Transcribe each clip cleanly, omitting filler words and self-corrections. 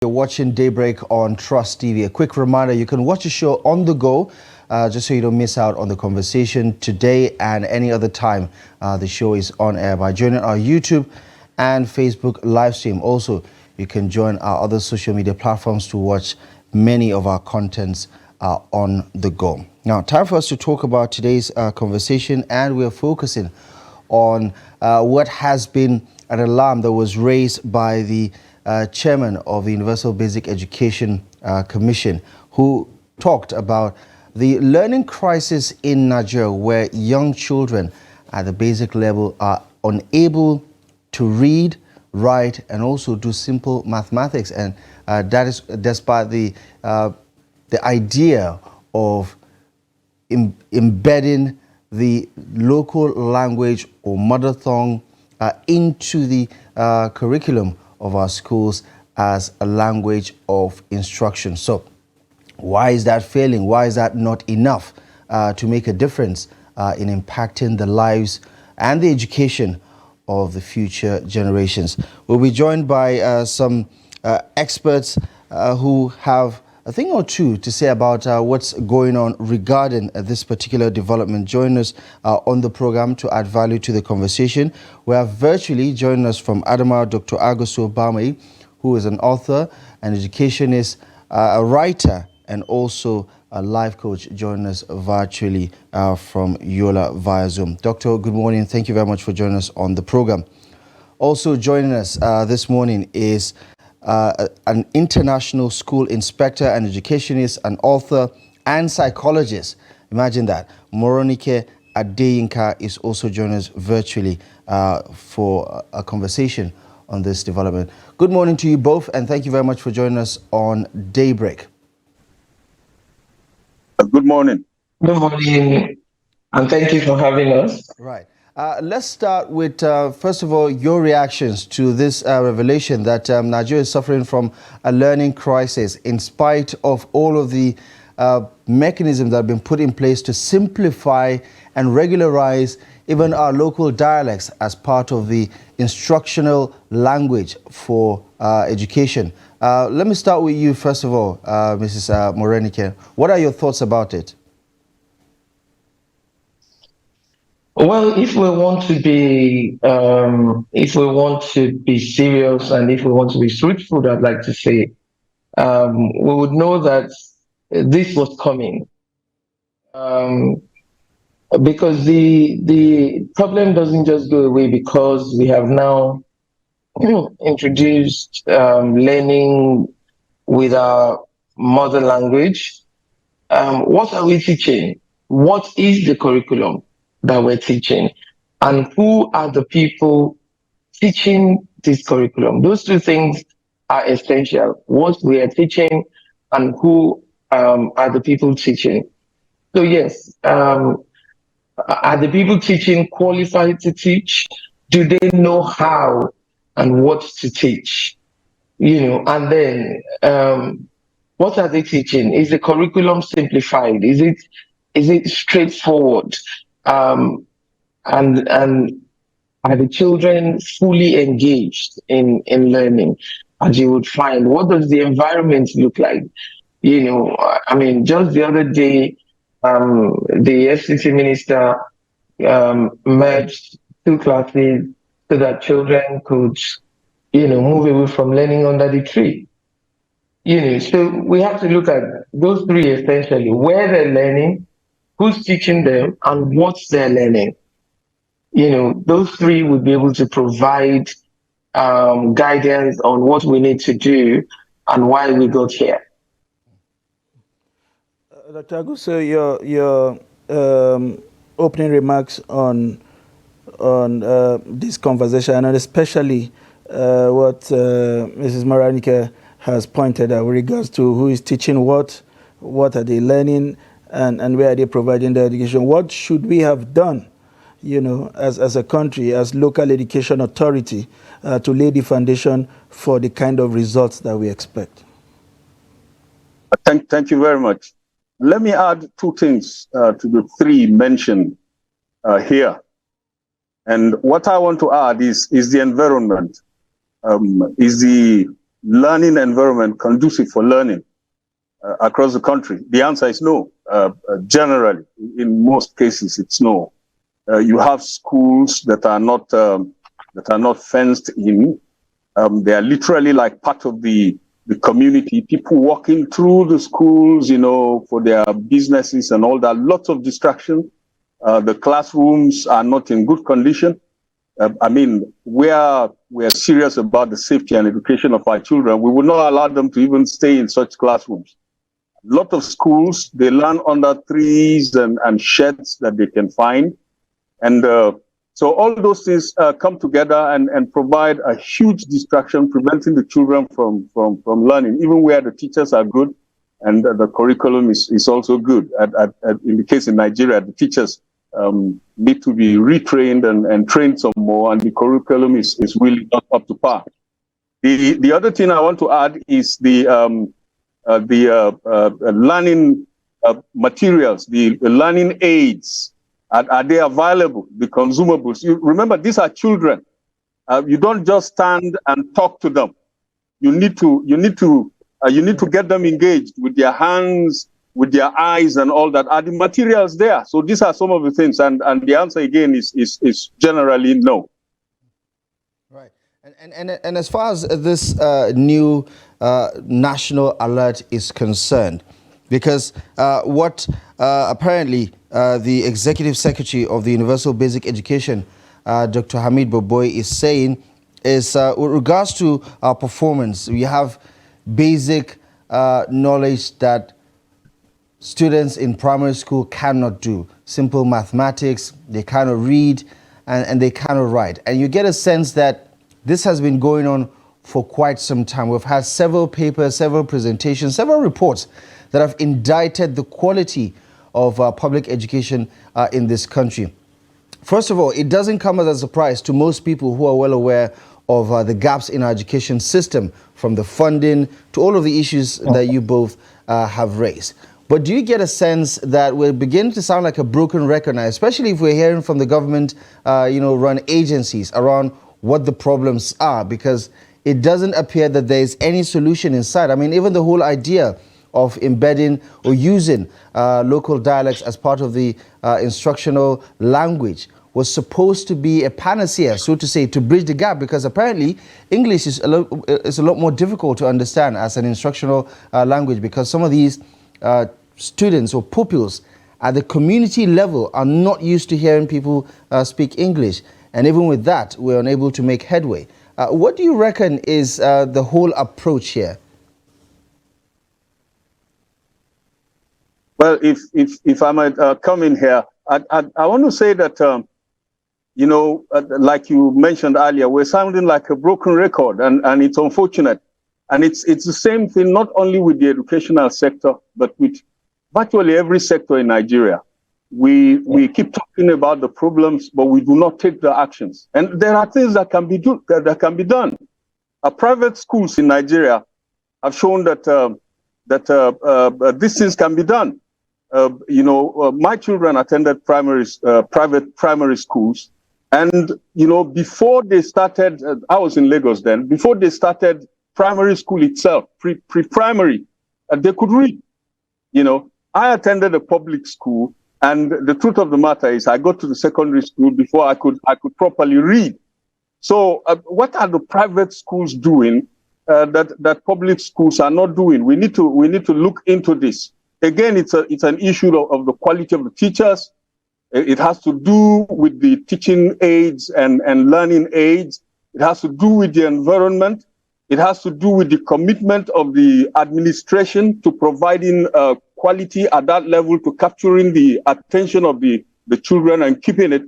You're watching Daybreak on Trust TV. A quick reminder, you can watch the show on the go, just so you don't miss out on the conversation today and any other time the show is on air by joining our YouTube and Facebook live stream. Also, you can join our other social media platforms to watch many of our contents on the go. Now, time for us to talk about today's conversation, and we're focusing on what has been an alarm that was raised by the chairman of the Universal Basic Education Commission, who talked about the learning crisis in Nigeria, where young children at the basic level are unable to read, write, and also do simple mathematics. And that is despite the idea of embedding the local language or mother tongue into the curriculum of our schools as a language of instruction. So why is that failing? Why is that not enough to make a difference in impacting the lives and the education of the future generations? We'll be joined by some experts who have a thing or two to say about what's going on regarding this particular development. Join us on the program to add value to the conversation. We have virtually joining us from Adamawa, Dr. Agoso Bamai, who is an author, an educationist, a writer, and also a life coach, joining us virtually from Yola via Zoom. Doctor, good morning. Thank you very much for joining us on the program. Also joining us this morning is an international school inspector, an educationist, an author, and psychologist. Imagine that. Moronike Adeyinka is also joining us virtually for a conversation on this development. Good morning to you both, and thank you very much for joining us on Daybreak. Good morning. Good morning, and thank you for having us. Right. Let's start with, first of all, your reactions to this revelation that Nigeria is suffering from a learning crisis in spite of all of the mechanisms that have been put in place to simplify and regularize even our local dialects as part of the instructional language for education. Let me start with you, first of all, Mrs. Morenike. What are your thoughts about it? Well, if we want to be, serious, and if we want to be truthful, I'd like to say, we would know that this was coming, because the problem doesn't just go away because we have now introduced learning with our mother language. What are we teaching? What is the curriculum that we're teaching? And who are the people teaching this curriculum? Those two things are essential. What we are teaching and who are the people teaching. So yes, are the people teaching qualified to teach? Do they know how and what to teach? And then what are they teaching? Is the curriculum simplified? Is it straightforward? And are the children fully engaged in learning? As you would find, what does the environment look like? I mean, just the other day, the FCC minister merged two classes so that children could, move away from learning under the tree. So we have to look at those three essentially: where they're learning, who's teaching them, and what they're learning. Those three would be able to provide guidance on what we need to do and why we got here. Dr. Aguso, your opening remarks on this conversation, and especially what Mrs. Morenike has pointed out with regards to who is teaching what are they learning, and where are they providing the education. What should we have done, as a country, as local education authority, to lay the foundation for the kind of results that we expect? Thank you very much. Let me add two things to the three mentioned here. And what I want to add is the environment, is the learning environment conducive for learning across the country? The answer is no. Generally, in most cases, it's no. You have schools that are not fenced in. They are literally like part of the community. People walking through the schools, for their businesses and all that. Lots of distraction. The classrooms are not in good condition. We are serious about the safety and education of our children. We will not allow them to even stay in such classrooms. A lot of schools, they learn under trees and sheds that they can find. And so all those things come together and provide a huge distraction, preventing the children from learning, even where the teachers are good and the curriculum is also good. In the case in Nigeria, the teachers need to be retrained and trained some more, and the curriculum is really not up to par. The other thing I want to add is the learning materials, the learning aids. Are they available? The consumables. You remember, these are children. You don't just stand and talk to them. You need to get them engaged with their hands, with their eyes, and all that. Are the materials there? So these are some of the things, and the answer again is generally no. Right. And as far as this new national alert is concerned, because what apparently the executive secretary of the Universal Basic Education, Dr. Hamid Boboy, is saying is with regards to our performance, we have basic knowledge that students in primary school cannot do. Simple mathematics, they cannot read and they cannot write. And you get a sense that this has been going on for quite some time. We've had several papers, several presentations, several reports that have indicted the quality of public education in this country. First of all, it doesn't come as a surprise to most people who are well aware of the gaps in our education system, from the funding to all of the issues that you both have raised. But do you get a sense that we're beginning to sound like a broken record now, especially if we're hearing from the government, run agencies around what the problems are, because it doesn't appear that there's any solution in sight. I mean, even the whole idea of embedding or using local dialects as part of the instructional language was supposed to be a panacea, so to say, to bridge the gap, because apparently English is a lot more difficult to understand as an instructional language, because some of these students or pupils at the community level are not used to hearing people speak English. And even with that, we're unable to make headway. What do you reckon is the whole approach here? Well, if I might come in here, I want to say that, like you mentioned earlier, we're sounding like a broken record, and it's unfortunate. And it's the same thing, not only with the educational sector, but with virtually every sector in Nigeria. We keep talking about the problems, but we do not take the actions. And there are things that can be done. Private schools in Nigeria have shown that these things can be done. My children attended private primary schools, and before they started, I was in Lagos then. Before they started primary school itself, pre-primary, they could read. I attended a public school, and the truth of the matter is, I got to the secondary school before I could properly read. So, what are the private schools doing that public schools are not doing? We need to look into this. Again, it's an issue of the quality of the teachers. It has to do with the teaching aids and learning aids. It has to do with the environment. It has to do with the commitment of the administration to providing quality at that level, to capturing the attention of the children and keeping it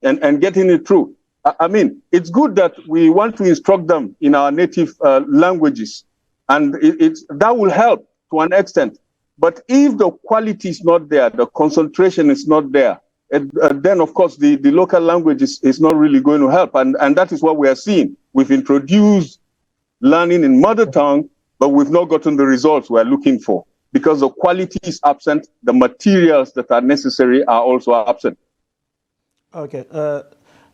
and getting it through. I mean, it's good that we want to instruct them in our native languages, and that will help to an extent. But if the quality is not there, the concentration is not there, then of course the local language is not really going to help. And that is what we are seeing. We've introduced learning in mother tongue, but we've not gotten the results we're looking for, because the quality is absent. The materials that are necessary are also absent. Okay.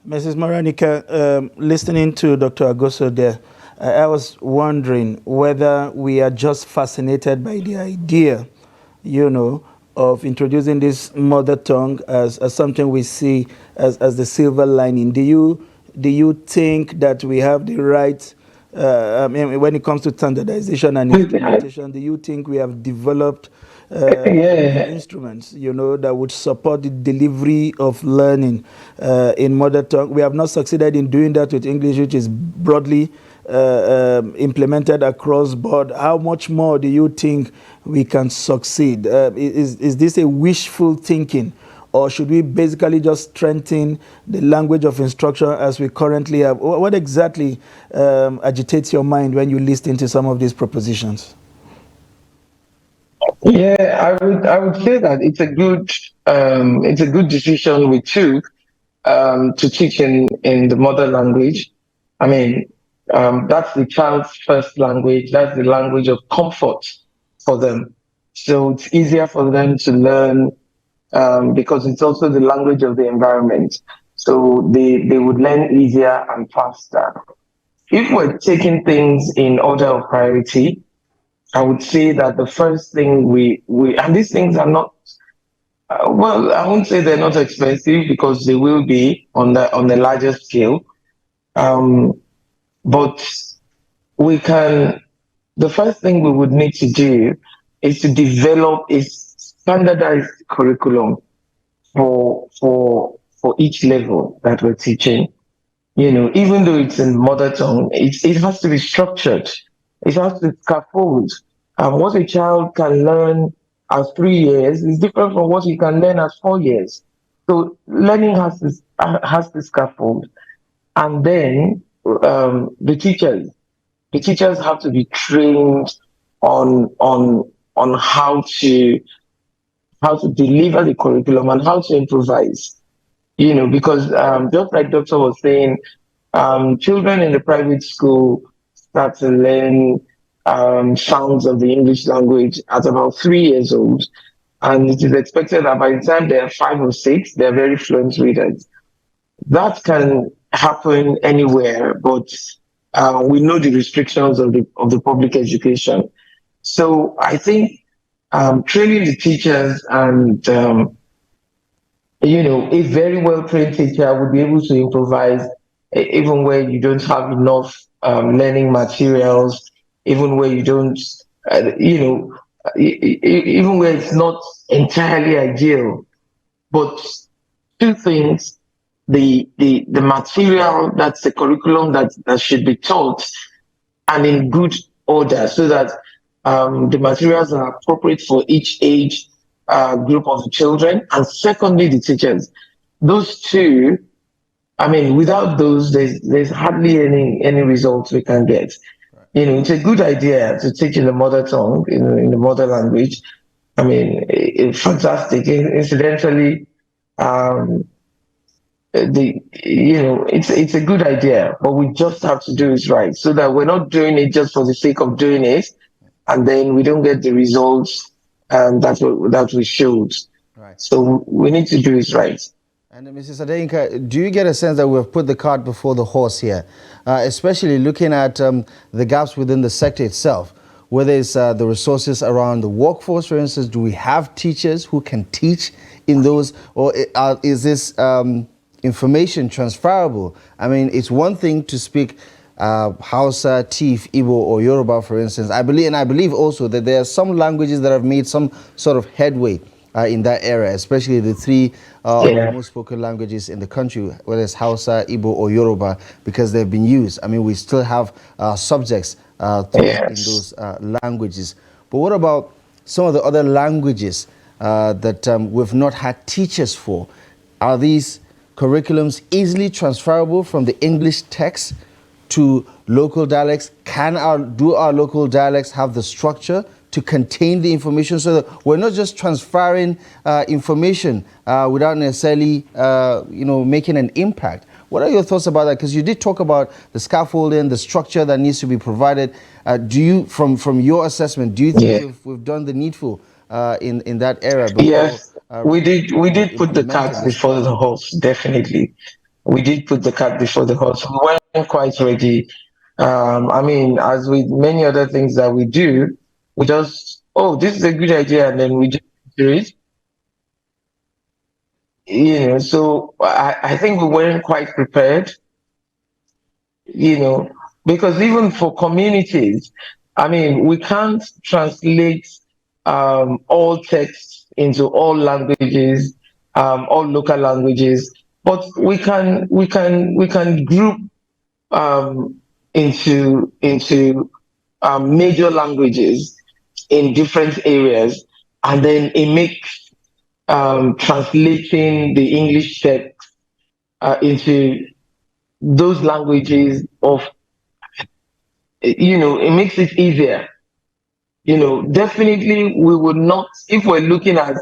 Mrs. Moranica, listening to Dr. Agoso there, I was wondering whether we are just fascinated by the idea, of introducing this mother tongue as something we see as the silver lining. Do you think that we have the right, when it comes to standardization and implementation, do you think we have developed the Yeah. instruments, that would support the delivery of learning in mother tongue? We have not succeeded in doing that with English, which is broadly implemented across board. How much more do you think we can succeed? Is this a wishful thinking, or should we basically just strengthen the language of instruction as we currently have? What exactly agitates your mind when you listen to some of these propositions? Yeah, I would say that it's a good decision we took to teach in the mother language. I mean, that's the child's first language. That's the language of comfort for them. So it's easier for them to learn because it's also the language of the environment. So they would learn easier and faster. If we're taking things in order of priority, I would say that the first thing we and these things are not well, I won't say they're not expensive because they will be on the larger scale. Um, but we can the first thing we would need to do is to develop a standardized curriculum for each level that we're teaching. Even though it's in mother tongue, it has to be structured. It has to scaffold. What a child can learn at 3 years is different from what he can learn at 4 years. So learning has to scaffold, and then the teachers have to be trained on how to deliver the curriculum and how to improvise. Because just like Doctor was saying, children in the private school start to learn sounds of the English language at about 3 years old. And it is expected that by the time they're 5 or 6, they're very fluent readers. That can happen anywhere, but we know the restrictions of the public education. So I think training the teachers and a very well trained teacher would be able to improvise even where you don't have enough learning materials, even where you don't, even where it's not entirely ideal. But two things: the material, that's the curriculum that should be taught, and in good order, so that the materials are appropriate for each age group of the children, and secondly, the teachers. Those two, I mean, without those, there's hardly any results we can get. It's a good idea to teach in the mother tongue, in the mother language. I mean, it's fantastic. Incidentally, um, it's a good idea, but we just have to do it right, so that we're not doing it just for the sake of doing it, and then we don't get the results that we should. Right. So we need to do it right. And Mrs. Adeyinka, do you get a sense that we've put the cart before the horse here, especially looking at the gaps within the sector itself, whether it's the resources around the workforce, for instance? Do we have teachers who can teach in those, or is this information transferable? I mean, it's one thing to speak Hausa, Tiv, Igbo, or Yoruba, for instance. I believe also that there are some languages that have made some sort of headway in that area, especially the three most spoken languages in the country, whether it's Hausa, Igbo, or Yoruba, because they've been used. I mean, we still have subjects taught in those languages. But what about some of the other languages that we've not had teachers for? Are these curriculums easily transferable from the English text to local dialects? Do our local dialects have the structure to contain the information, so that we're not just transferring information without necessarily making an impact? What are your thoughts about that? Because you did talk about the scaffolding, the structure that needs to be provided. From your assessment, do you think we've done the needful in that area before? Yes, we did put the cart implementing this? before the horse. Definitely, we did put the cart before the horse. We weren't quite ready I mean, as with many other things that we do, we just, oh, this is a good idea, and then we just do it. So I think we weren't quite prepared, you know, because even for communities, I mean, we can't translate all texts into all languages, all local languages, but we can group into major languages in different areas, and then it makes translating the English text into those languages of, it makes it easier. Definitely we would not, if we're looking at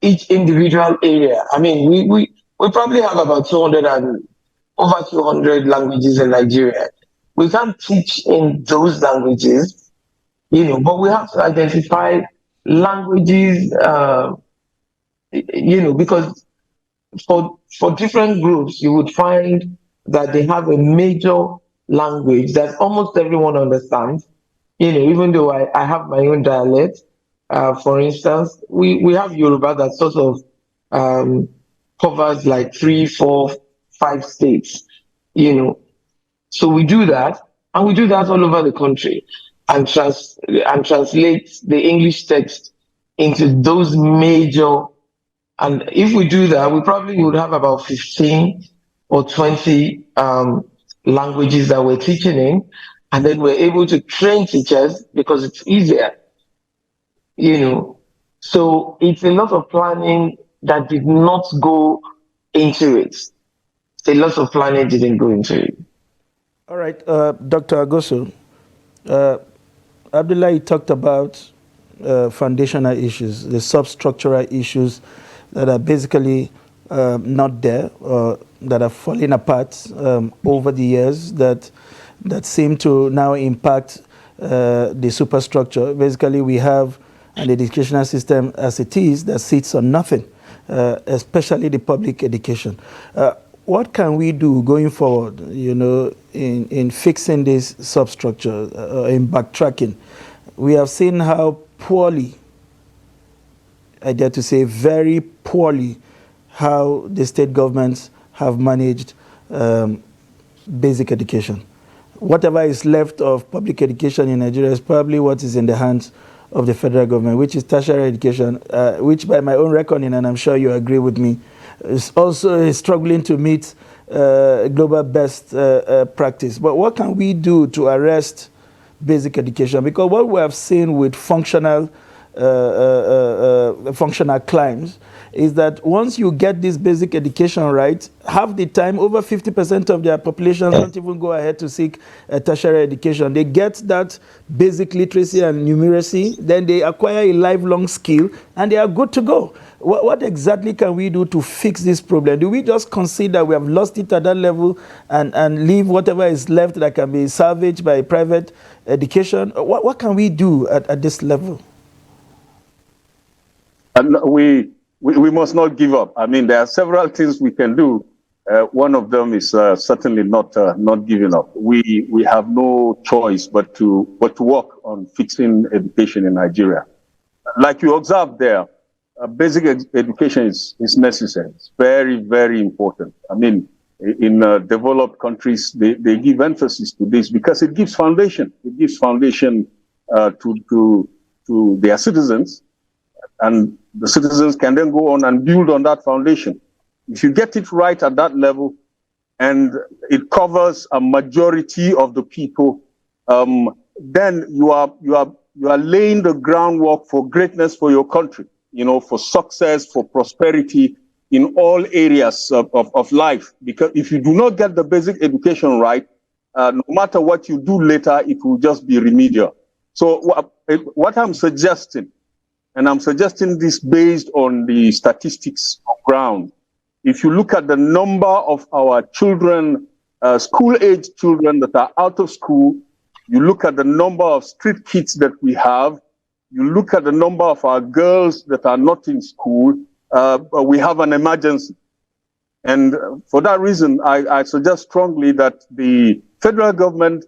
each individual area. I mean, we probably have about 200 and over 200 languages in Nigeria. We can't teach in those languages, but we have to identify languages, because for different groups, you would find that they have a major language that almost everyone understands. Even though I have my own dialect, for instance, we have Yoruba that sort of um, covers like three, four, five states. You know, so we do that, and we do that all over the country, and translate the English text into those major. And if we do that, we probably would have about 15 or 20 languages that we're teaching in. And then we're able to train teachers because it's easier, you know. So it's a lot of planning that did not go into it. A lot of planning didn't go into it. All right, Dr. Agoso, uh, Abdullahi talked about foundational issues, the substructural issues that are basically not there, or that are falling apart over the years, that seem to now impact the superstructure. Basically, we have an educational system as it is that sits on nothing, especially the public education. What can we do going forward, in fixing this substructure, in backtracking? We have seen how poorly, I dare to say very poorly, how the state governments have managed basic education. Whatever is left of public education in Nigeria is probably what is in the hands of the federal government, which is tertiary education, which by my own reckoning, and I'm sure you agree with me, is also struggling to meet global best practice. But what can we do to arrest basic education? Because what we have seen with functional climes is that once you get this basic education right, half the time, over 50% of their populations don't even go ahead to seek tertiary education. They get that basic literacy and numeracy, then they acquire a lifelong skill, and they are good to go. What exactly can we do to fix this problem? Do we just consider we have lost it at that level and leave whatever is left that can be salvaged by private education? What can we do at this level? And we must not give up. I mean, there are several things we can do. One of them is certainly not giving up. We have no choice but to work on fixing education in Nigeria. Like you observed there, basic education is necessary. It's very, very important. I mean, in developed countries, they give emphasis to this because it gives foundation. It gives foundation to their citizens, and the citizens can then go on and build on that foundation. If you get it right at that level, and it covers a majority of the people, then you are laying the groundwork for greatness for your country, for success, for prosperity in all areas of life. Because if you do not get the basic education right, no matter what you do later, it will just be remedial. So what I'm suggesting, and I'm suggesting this based on the statistics on ground. If you look at the number of our children, school-age children that are out of school, you look at the number of street kids that we have, you look at the number of our girls that are not in school, we have an emergency. And for that reason, I suggest strongly that the federal government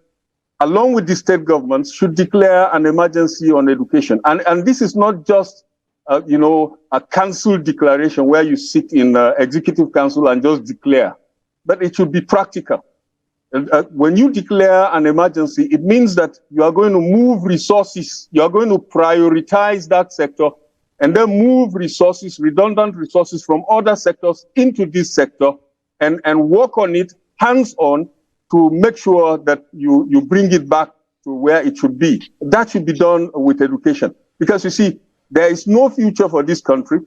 along with the state governments, should declare an emergency on education. And this is not just, a council declaration where you sit in executive council and just declare, but it should be practical. When you declare an emergency, it means that you are going to move resources, you are going to prioritize that sector, and then move resources, redundant resources from other sectors into this sector, and work on it hands-on to make sure that you bring it back to where it should be. That should be done with education. Because you see, there is no future for this country.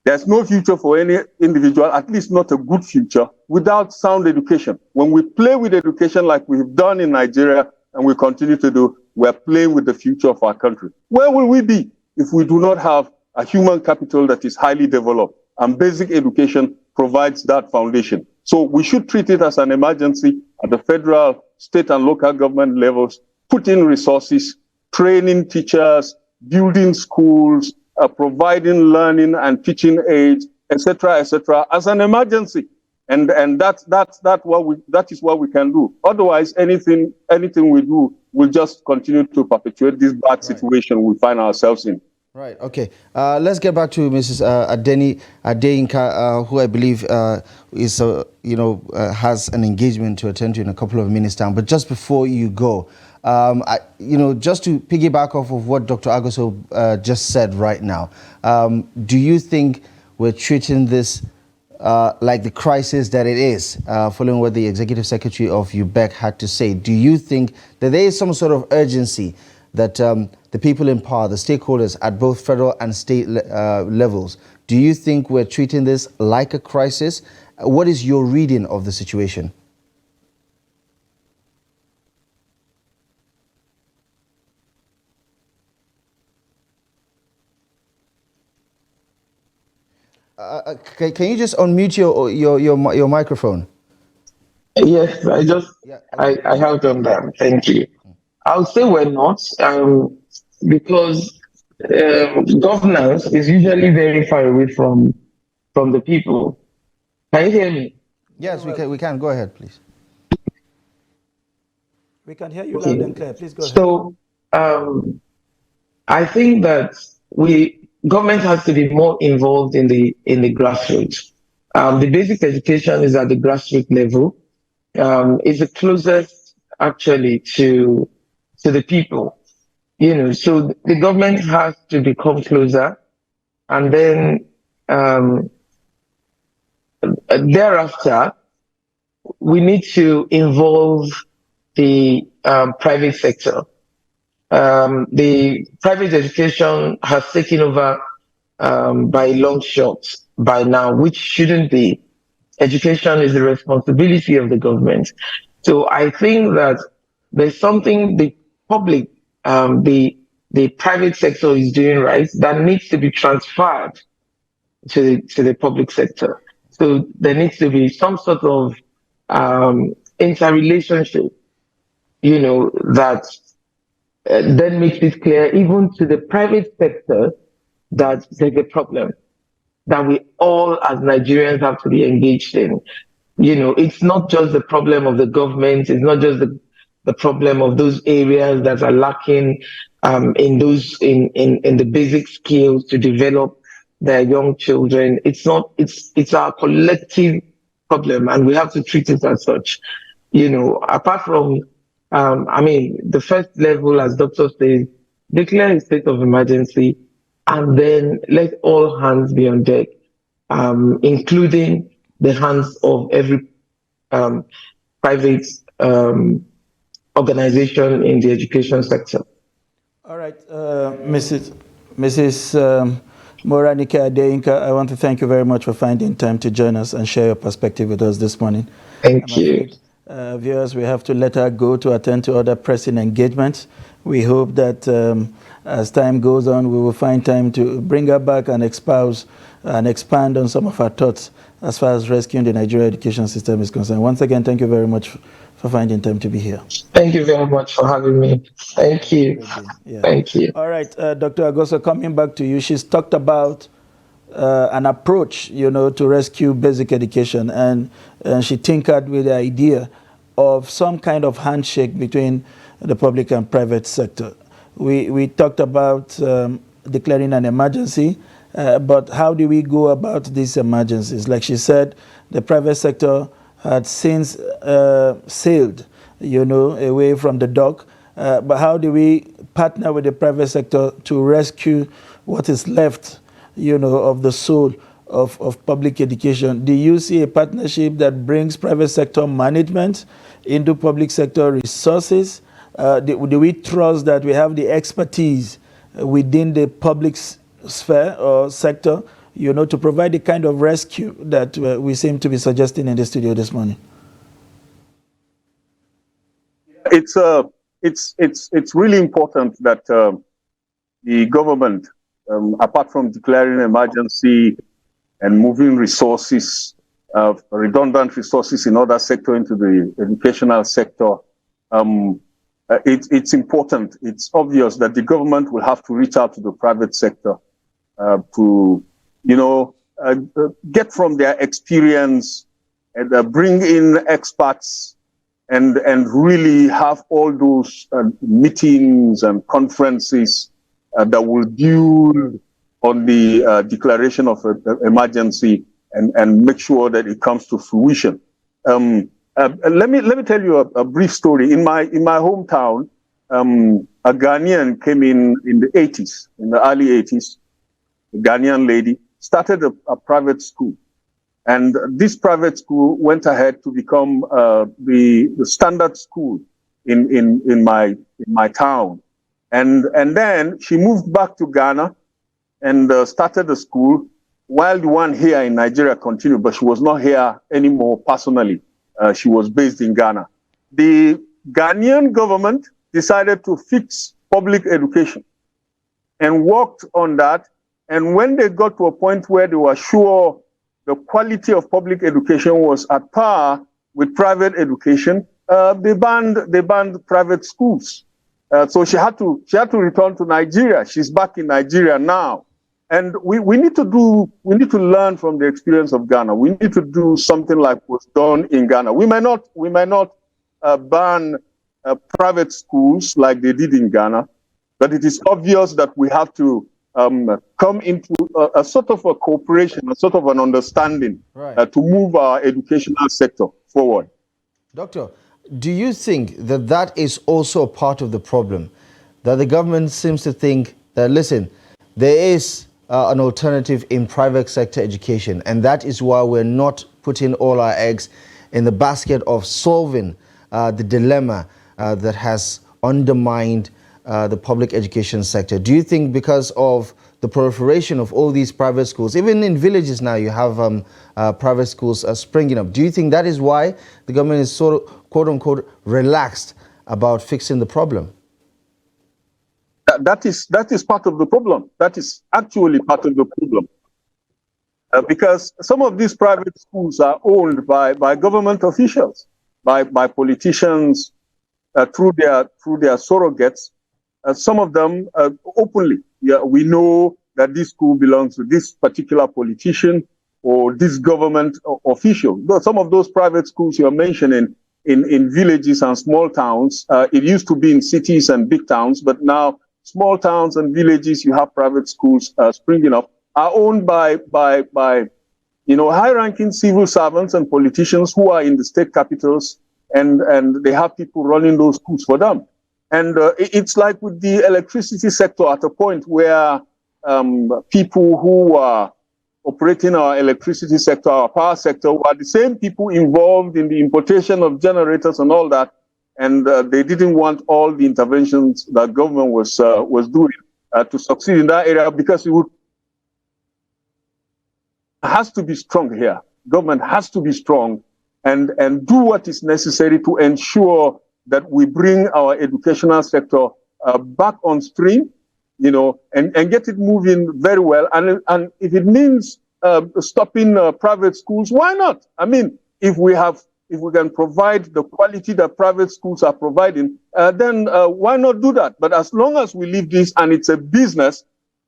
There's no future for any individual, at least not a good future, without sound education. When we play with education like we've done in Nigeria and we continue to do, we're playing with the future of our country. Where will we be if we do not have a human capital that is highly developed? And basic education provides that foundation. So we should treat it as an emergency at the federal, state, and local government levels, put in resources, training teachers, building schools, providing learning and teaching aids, etc., as an emergency, and that is what we can do. Otherwise, anything we do will just continue to perpetuate this bad situation we find ourselves in. Right. Okay. Let's get back to Mrs. Adeyinka, who I believe is has an engagement to attend to in a couple of minutes time. But just before you go, just to piggyback off of what Dr. Agoso just said right now, do you think we're treating this like the crisis that it is, following what the executive secretary of UBEC had to say? Do you think that there is some sort of urgency that the people in power, the stakeholders at both federal and state levels, do you think we're treating this like a crisis? What is your reading of the situation? Can you just unmute your microphone? Yes, I have done that. Thank you. I would say we're not, because governance is usually very far away from the people. Can you hear me? Yes, we can. Go ahead, please. We can hear you loud and clear. Please go ahead. So, I think that government has to be more involved in the grassroots. The basic education is at the grassroots level. It's the closest actually to the people, so the government has to become closer, and then thereafter we need to involve the private sector. The private education has taken over by long shots by now, which shouldn't be. Education is the responsibility of the government. So I think that there's something the public, the private sector is doing right that needs to be transferred to the public sector. So there needs to be some sort of interrelationship, that then makes it clear even to the private sector that there's a problem that we all as Nigerians have to be engaged in. It's not just the problem of the government, it's not just the problem of those areas that are lacking in the basic skills to develop their young children. It's our collective problem, and we have to treat it as such. Apart from the first level, as Doctor says, declare a state of emergency, and then let all hands be on deck, including the hands of every private organization in the education sector. All right, Mrs. Moranike Adeyinka, I want to thank you very much for finding time to join us and share your perspective with us this morning. Thank you. Viewers, we have to let her go to attend to other pressing engagements. We hope that as time goes on, we will find time to bring her back and espouse and expand on some of her thoughts as far as rescuing the Nigerian education system is concerned. Once again, thank you very much for finding time to be here. Thank you very much for having me. Thank you. Yeah. Thank you. All right, Dr. Agoso, coming back to you, she's talked about an approach, to rescue basic education, and she tinkered with the idea of some kind of handshake between the public and private sector. We talked about declaring an emergency, but how do we go about these emergencies? Like she said, the private sector had since sailed, away from the dock. But how do we partner with the private sector to rescue what is left, of the soul of public education? Do you see a partnership that brings private sector management into public sector resources? Do we trust that we have the expertise within the public sphere or sector, to provide the kind of rescue that we seem to be suggesting in the studio this morning? It's really important that the government, apart from declaring emergency and moving resources, redundant resources in other sector into the educational sector, it's important. It's obvious that the government will have to reach out to the private sector to, get from their experience and bring in experts and really have all those meetings and conferences that will build on the declaration of emergency and make sure that it comes to fruition. Let me tell you a brief story. In my hometown, a Ghanaian came in the 80s, in the early 80s. A Ghanaian lady started a private school, and this private school went ahead to become the standard school in my town. And then she moved back to Ghana and started the school, while the one here in Nigeria continued, but she was not here anymore personally. She was based in Ghana. The Ghanaian government decided to fix public education and worked on that. And when they got to a point where they were sure the quality of public education was at par with private education, they banned private schools. So she had to return to Nigeria. She's back in Nigeria now. And we need to learn from the experience of Ghana. We need to do something like was done in Ghana. We might not ban private schools like they did in Ghana, but it is obvious that we have to come into a sort of a cooperation, a sort of an understanding, right, to move our educational sector forward. Doctor, do you think that that is also a part of the problem? That the government seems to think that, listen, there is an alternative in private sector education, and that is why we're not putting all our eggs in the basket of solving the dilemma that has undermined the public education sector. Do you think because of the proliferation of all these private schools, even in villages now you have private schools springing up, do you think that is why the government is sort of, quote unquote, relaxed about fixing the problem? That is part of the problem. That is actually part of the problem. Because some of these private schools are owned by government officials, by politicians, through their surrogates. Some of them openly. Yeah, we know that this school belongs to this particular politician or this government official. But some of those private schools you're mentioning in villages and small towns, it used to be in cities and big towns, but now small towns and villages, you have private schools springing up, are owned by high-ranking civil servants and politicians who are in the state capitals, and they have people running those schools for them. And it's like with the electricity sector at a point where people who are operating our electricity sector, our power sector, were the same people involved in the importation of generators and all that. And they didn't want all the interventions that government was doing to succeed in that area, because it has to be strong here. Government has to be strong and do what is necessary to ensure that we bring our educational sector back on stream, and get it moving very well. And if it means stopping private schools, why not? I mean, if we can provide the quality that private schools are providing, then why not do that? But as long as we leave this and it's a business,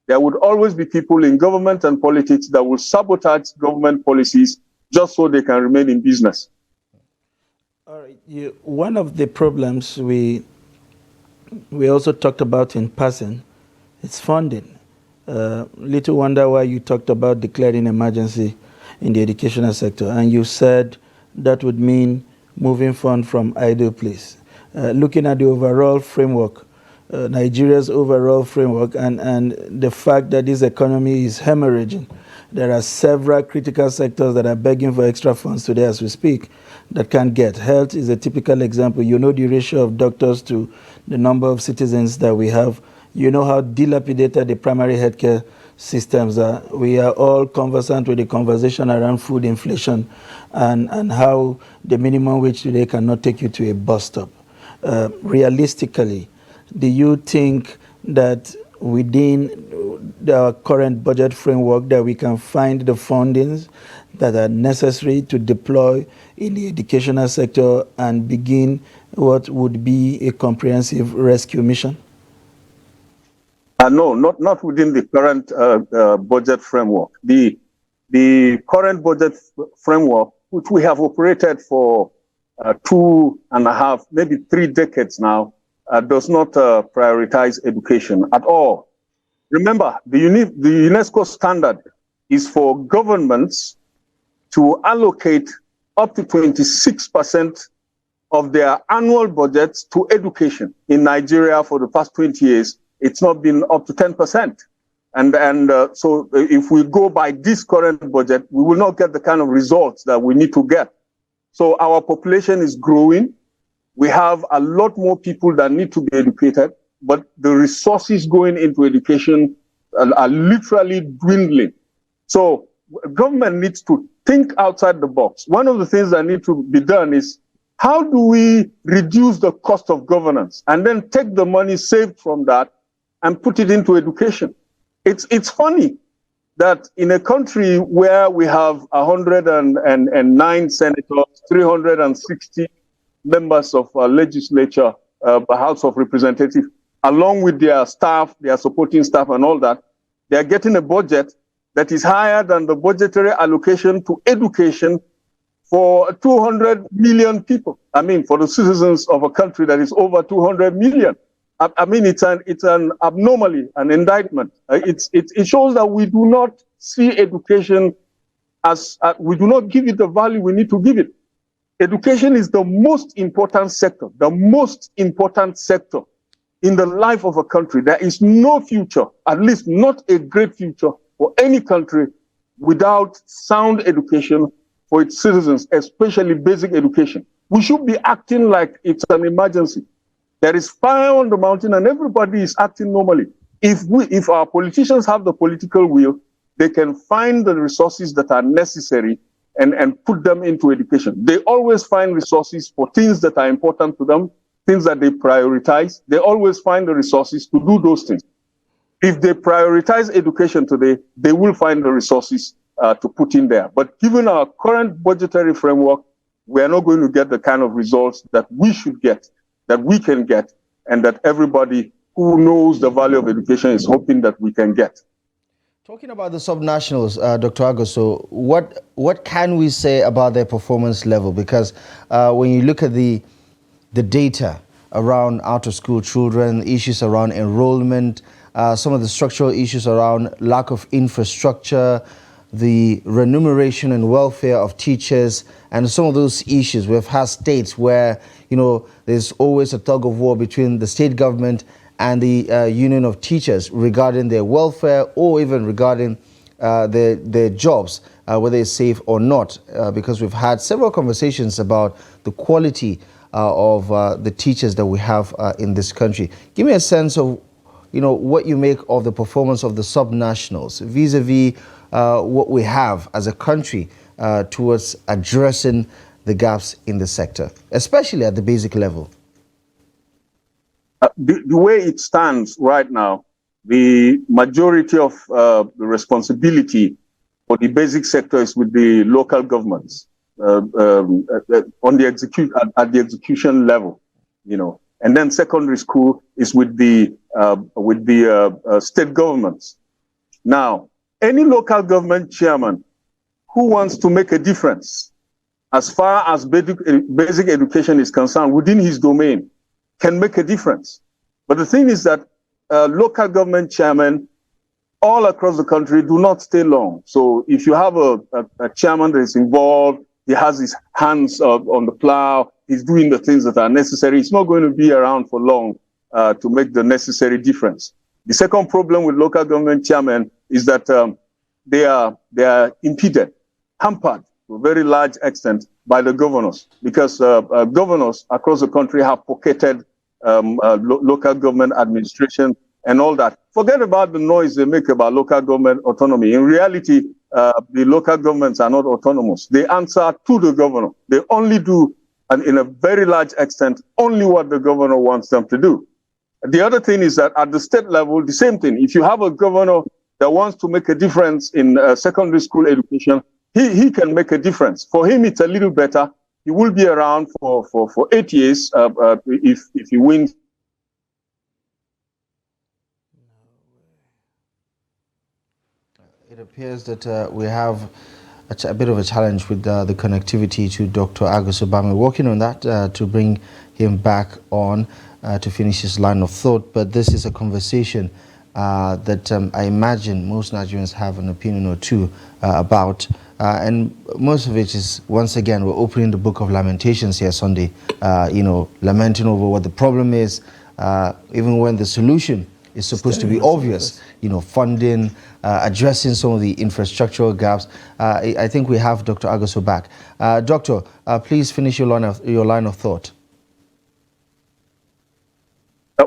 there would always be people in government and politics that will sabotage government policies just so they can remain in business. All right. One of the problems we we also talked about in passing, it's funding. Little wonder why you talked about declaring emergency in the educational sector, and you said that would mean moving fund from idle place. Looking at the overall framework, Nigeria's overall framework, and the fact that this economy is hemorrhaging, there are several critical sectors that are begging for extra funds today as we speak that can't get. Health is a typical example. You know the ratio of doctors to the number of citizens that we have. You know how dilapidated the primary healthcare systems are. We are all conversant with the conversation around food inflation and how the minimum wage today cannot take you to a bus stop. Realistically, do you think that within the current budget framework that we can find the fundings that are necessary to deploy in the educational sector and begin what would be a comprehensive rescue mission? No, not within the current budget framework. The current budget framework, which we have operated for 2.5, maybe 3 decades now, does not prioritize education at all. Remember, the UNESCO standard is for governments to allocate up to 26% of their annual budgets to education. In Nigeria, for the past 20 years, it's not been up to 10%. So if we go by this current budget, we will not get the kind of results that we need to get. So our population is growing. We have a lot more people that need to be educated, but the resources going into education are literally dwindling. So government needs to think outside the box. One of the things that need to be done is, how do we reduce the cost of governance and then take the money saved from that and put it into education? It's funny that in a country where we have 109 senators, 360 members of legislature, House of Representatives, along with their staff, their supporting staff and all that, they are getting a budget that is higher than the budgetary allocation to education for 200 million people. I mean, for the citizens of a country that is over 200 million. I mean, it's an abnormally, an indictment. It shows that we do not see education as, we do not give it the value we need to give it. Education is the most important sector in the life of a country. There is no future, at least not a great future, for any country without sound education for its citizens, especially basic education. We should be acting like it's an emergency. There is fire on the mountain and everybody is acting normally. If our politicians have the political will, they can find the resources that are necessary and put them into education. They always find resources for things that are important to them, things that they prioritize. They always find the resources to do those things. If they prioritize education today, they will find the resources to put in there. But given our current budgetary framework, we are not going to get the kind of results that we should get, that we can get, and that everybody who knows the value of education is hoping that we can get. Talking about the subnationals, Dr. Agoso, what can we say about their performance level? Because when you look at the data around out-of-school children, issues around enrollment, some of the structural issues around lack of infrastructure, the remuneration and welfare of teachers, and some of those issues. We've had states where, you know, there's always a tug of war between the state government and the union of teachers regarding their welfare or even regarding their jobs, whether it's safe or not, because we've had several conversations about the quality of the teachers that we have in this country. Give me a sense of, you know, what you make of the performance of the subnationals vis-a-vis what we have as a country towards addressing the gaps in the sector, especially at the basic level. The way it stands right now, the majority of the responsibility for the basic sector is with the local governments at the execution level, you know, and then secondary school is with the state governments. Now, any local government chairman who wants to make a difference as far as basic education is concerned within his domain can make a difference. But the thing is that local government chairmen all across the country do not stay long. So if you have a chairman that is involved, he has his hands on the plow, he's doing the things that are necessary, he's not going to be around for long to make the necessary difference. The second problem with local government chairmen is that they are impeded, hampered to a very large extent by the governors, because governors across the country have pocketed local government administration and all that. Forget about the noise they make about local government autonomy. In reality, the local governments are not autonomous. They answer to the governor. They only do, and in a very large extent, only what the governor wants them to do. The other thing is that at the state level, the same thing. If you have a governor that wants to make a difference in secondary school education, he can make a difference. For him, it's a little better. He will be around for 8 years if he wins. It appears that we have a bit of a challenge with the connectivity to Dr. Agus Obama. Working on that to bring him back on to finish his line of thought. But this is a conversation that I imagine most Nigerians have an opinion or two about. And most of it is, once again, we're opening the book of lamentations here Sunday, lamenting over what the problem is, even when the solution is supposed to be obvious, funding, addressing some of the infrastructural gaps. I think we have Dr. Agoso back. Doctor, please finish your line of thought.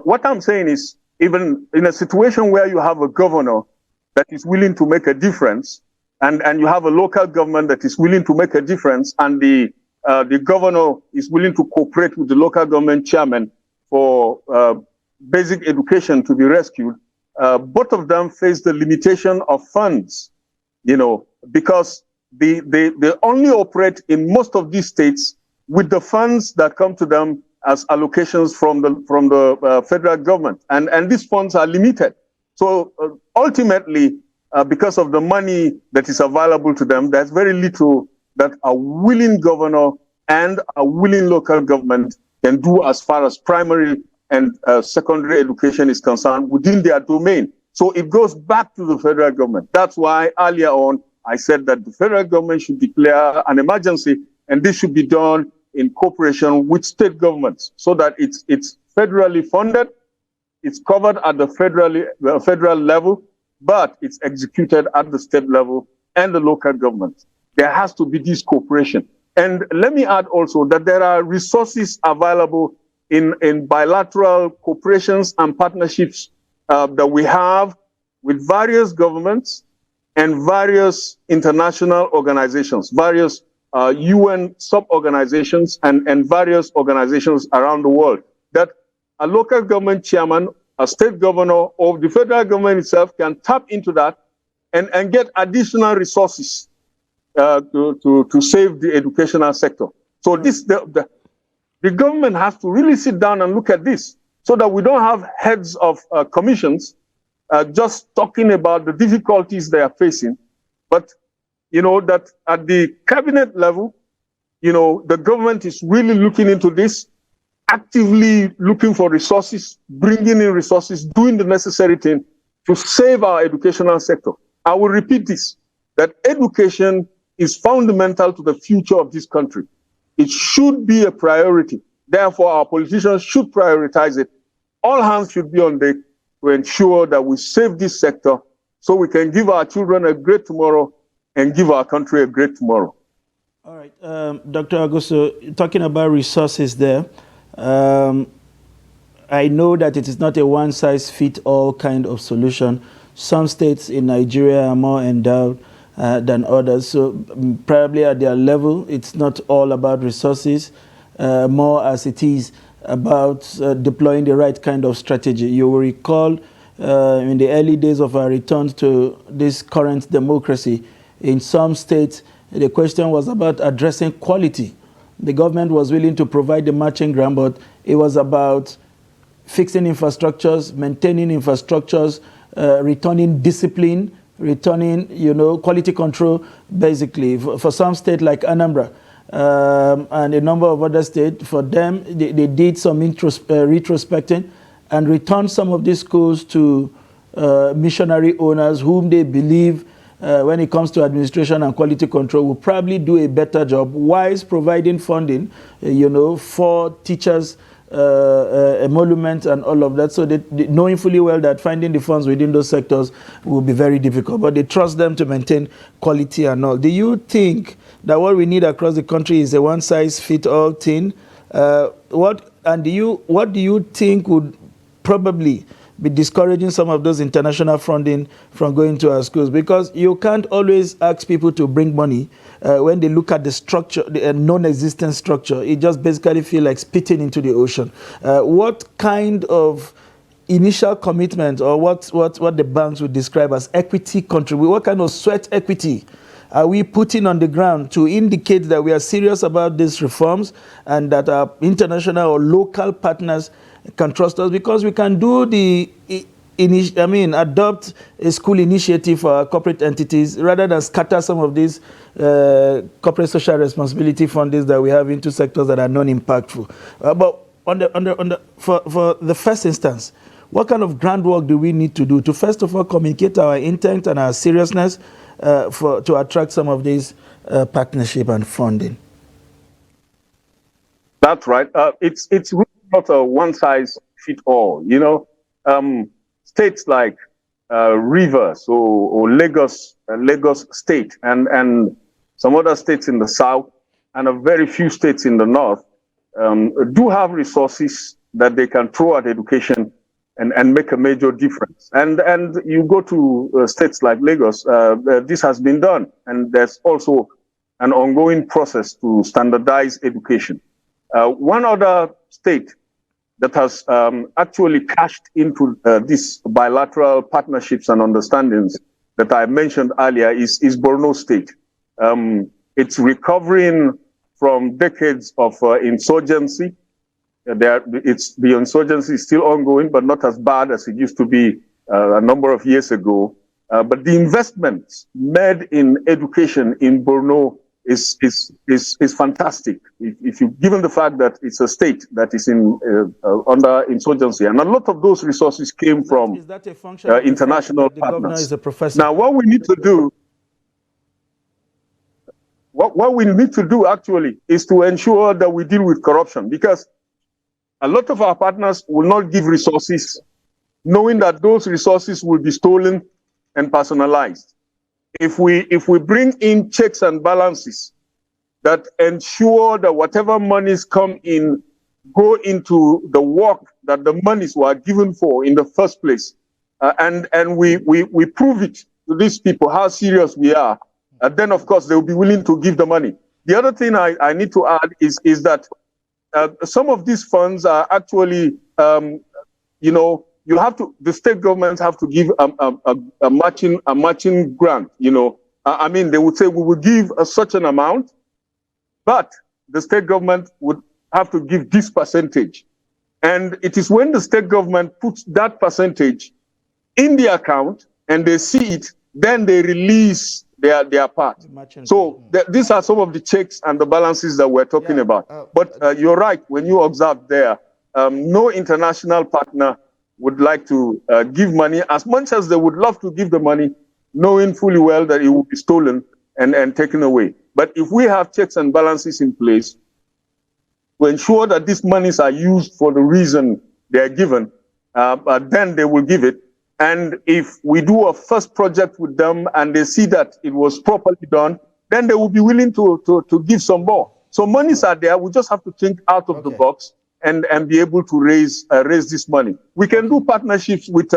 What I'm saying is, even in a situation where you have a governor that is willing to make a difference, and you have a local government that is willing to make a difference, and the governor is willing to cooperate with the local government chairman for basic education to be rescued, both of them face the limitation of funds, because they only operate in most of these states with the funds that come to them as allocations from the federal government, and these funds are limited. So ultimately, because of the money that is available to them, there's very little that a willing governor and a willing local government can do as far as primary and secondary education is concerned within their domain. So it goes back to the federal government. That's why earlier on I said that the federal government should declare an emergency, and this should be done in cooperation with state governments, so that it's federally funded, it's covered at the federal level, but it's executed at the state level and the local government. There has to be this cooperation. And let me add also that there are resources available in bilateral cooperations and partnerships that we have with various governments and various international organizations, various UN sub-organizations and various organizations around the world, that a local government chairman, a state governor, or the federal government itself can tap into that and get additional resources to save the educational sector. So the government has to really sit down and look at this, so that we don't have heads of commissions just talking about the difficulties they are facing, but that at the cabinet level, the government is really looking into this, actively looking for resources, bringing in resources, doing the necessary thing to save our educational sector. I will repeat this, that education is fundamental to the future of this country. It should be a priority. Therefore, our politicians should prioritize it. All hands should be on deck to ensure that we save this sector so we can give our children a great tomorrow and give our country a great tomorrow. All right, Dr. Agoso, talking about resources there, I know that it is not a one-size-fits-all kind of solution. Some states in Nigeria are more endowed than others, so probably at their level, it's not all about resources, more as it is about deploying the right kind of strategy. You will recall in the early days of our return to this current democracy, in some states, the question was about addressing quality. The government was willing to provide the matching grant, but it was about fixing infrastructures, maintaining infrastructures, returning discipline, returning, quality control, basically. For some states like Anambra and a number of other states, for them, they did some retrospecting, and return some of these schools to missionary owners whom they believe when it comes to administration and quality control will probably do a better job, whilst providing funding, for teachers, emolument and all of that. So they knowing fully well that finding the funds within those sectors will be very difficult, but they trust them to maintain quality and all. Do you think that what we need across the country is a one-size-fits-all thing? What do you think would probably be discouraging some of those international funding from going to our schools? Because you can't always ask people to bring money when they look at the structure, the non-existent structure. It just basically feels like spitting into the ocean. What kind of initial commitment, or what the banks would describe as equity contribute, what kind of sweat equity are we putting on the ground to indicate that we are serious about these reforms and that our international or local partners can trust us? Because we can do adopt a school initiative for our corporate entities rather than scatter some of these corporate social responsibility fundings that we have into sectors that are non-impactful. But for the first instance, what kind of groundwork do we need to do to first of all communicate our intent and our seriousness to attract some of these partnership and funding? That's right. It's really not a one-size-fits-all. States like Rivers or Lagos State, and some other states in the south, and a very few states in the north do have resources that they can throw at education and make a major difference. And you go to states like Lagos, this has been done, and there's also an ongoing process to standardize education. One other state that has actually cashed into these bilateral partnerships and understandings that I mentioned earlier is Borno State. It's recovering from decades of insurgency. The insurgency is still ongoing, but not as bad as it used to be a number of years ago. But the investments made in education in Borno is fantastic. If you given the fact that it's a state that is under insurgency, and a lot of those resources came from international the governor partners. is a professor? Now, what we need to do. What we need to do actually is to ensure that we deal with corruption, because a lot of our partners will not give resources knowing that those resources will be stolen and personalized. If we bring in checks and balances that ensure that whatever monies come in go into the work that the monies were given for in the first place, and we prove it to these people how serious we are, then of course they will be willing to give the money. The other thing I need to add is that some of these funds are actually, the state governments have to give a matching grant. They would say we will give such an amount, but the state government would have to give this percentage. And it is when the state government puts that percentage in the account and they see it, then they release their part. So these are some of the checks and the balances that we're talking about. But you're right, when you observe there, no international partner would like to give money as much as they would love to give the money, knowing fully well that it will be stolen and taken away. But if we have checks and balances in place to ensure that these monies are used for the reason they are given, then they will give it. And if we do a first project with them and they see that it was properly done, then they will be willing to give some more. So monies are there. We just have to think out of the box and be able to raise this money. We can do partnerships with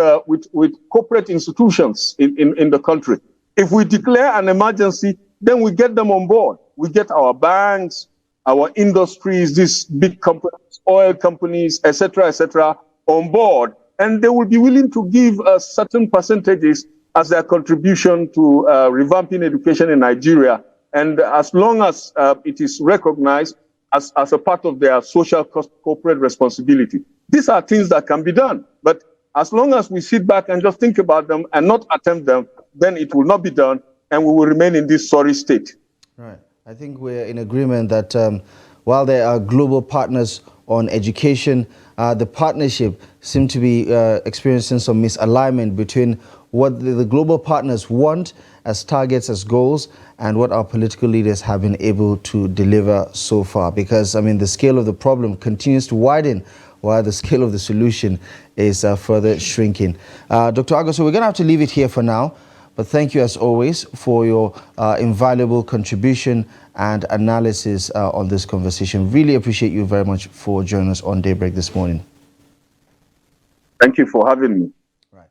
corporate institutions in the country. If we declare an emergency, then we get them on board. We get our banks, our industries, these big companies, oil companies, etc., on board. And they will be willing to give certain percentages as their contribution to revamping education in Nigeria. And as long as it is recognized as a part of their social corporate responsibility. These are things that can be done. But as long as we sit back and just think about them and not attempt them, then it will not be done and we will remain in this sorry state. Right. I think we're in agreement that while there are global partners on education, the partnership seemed to be experiencing some misalignment between what the global partners want as targets, as goals, and what our political leaders have been able to deliver so far. Because, I mean, the scale of the problem continues to widen while the scale of the solution is further shrinking. Dr. Agoso, we're going to have to leave it here for now. But thank you, as always, for your invaluable contribution and analysis on this conversation. Really appreciate you very much for joining us on Daybreak this morning. Thank you for having me. Right.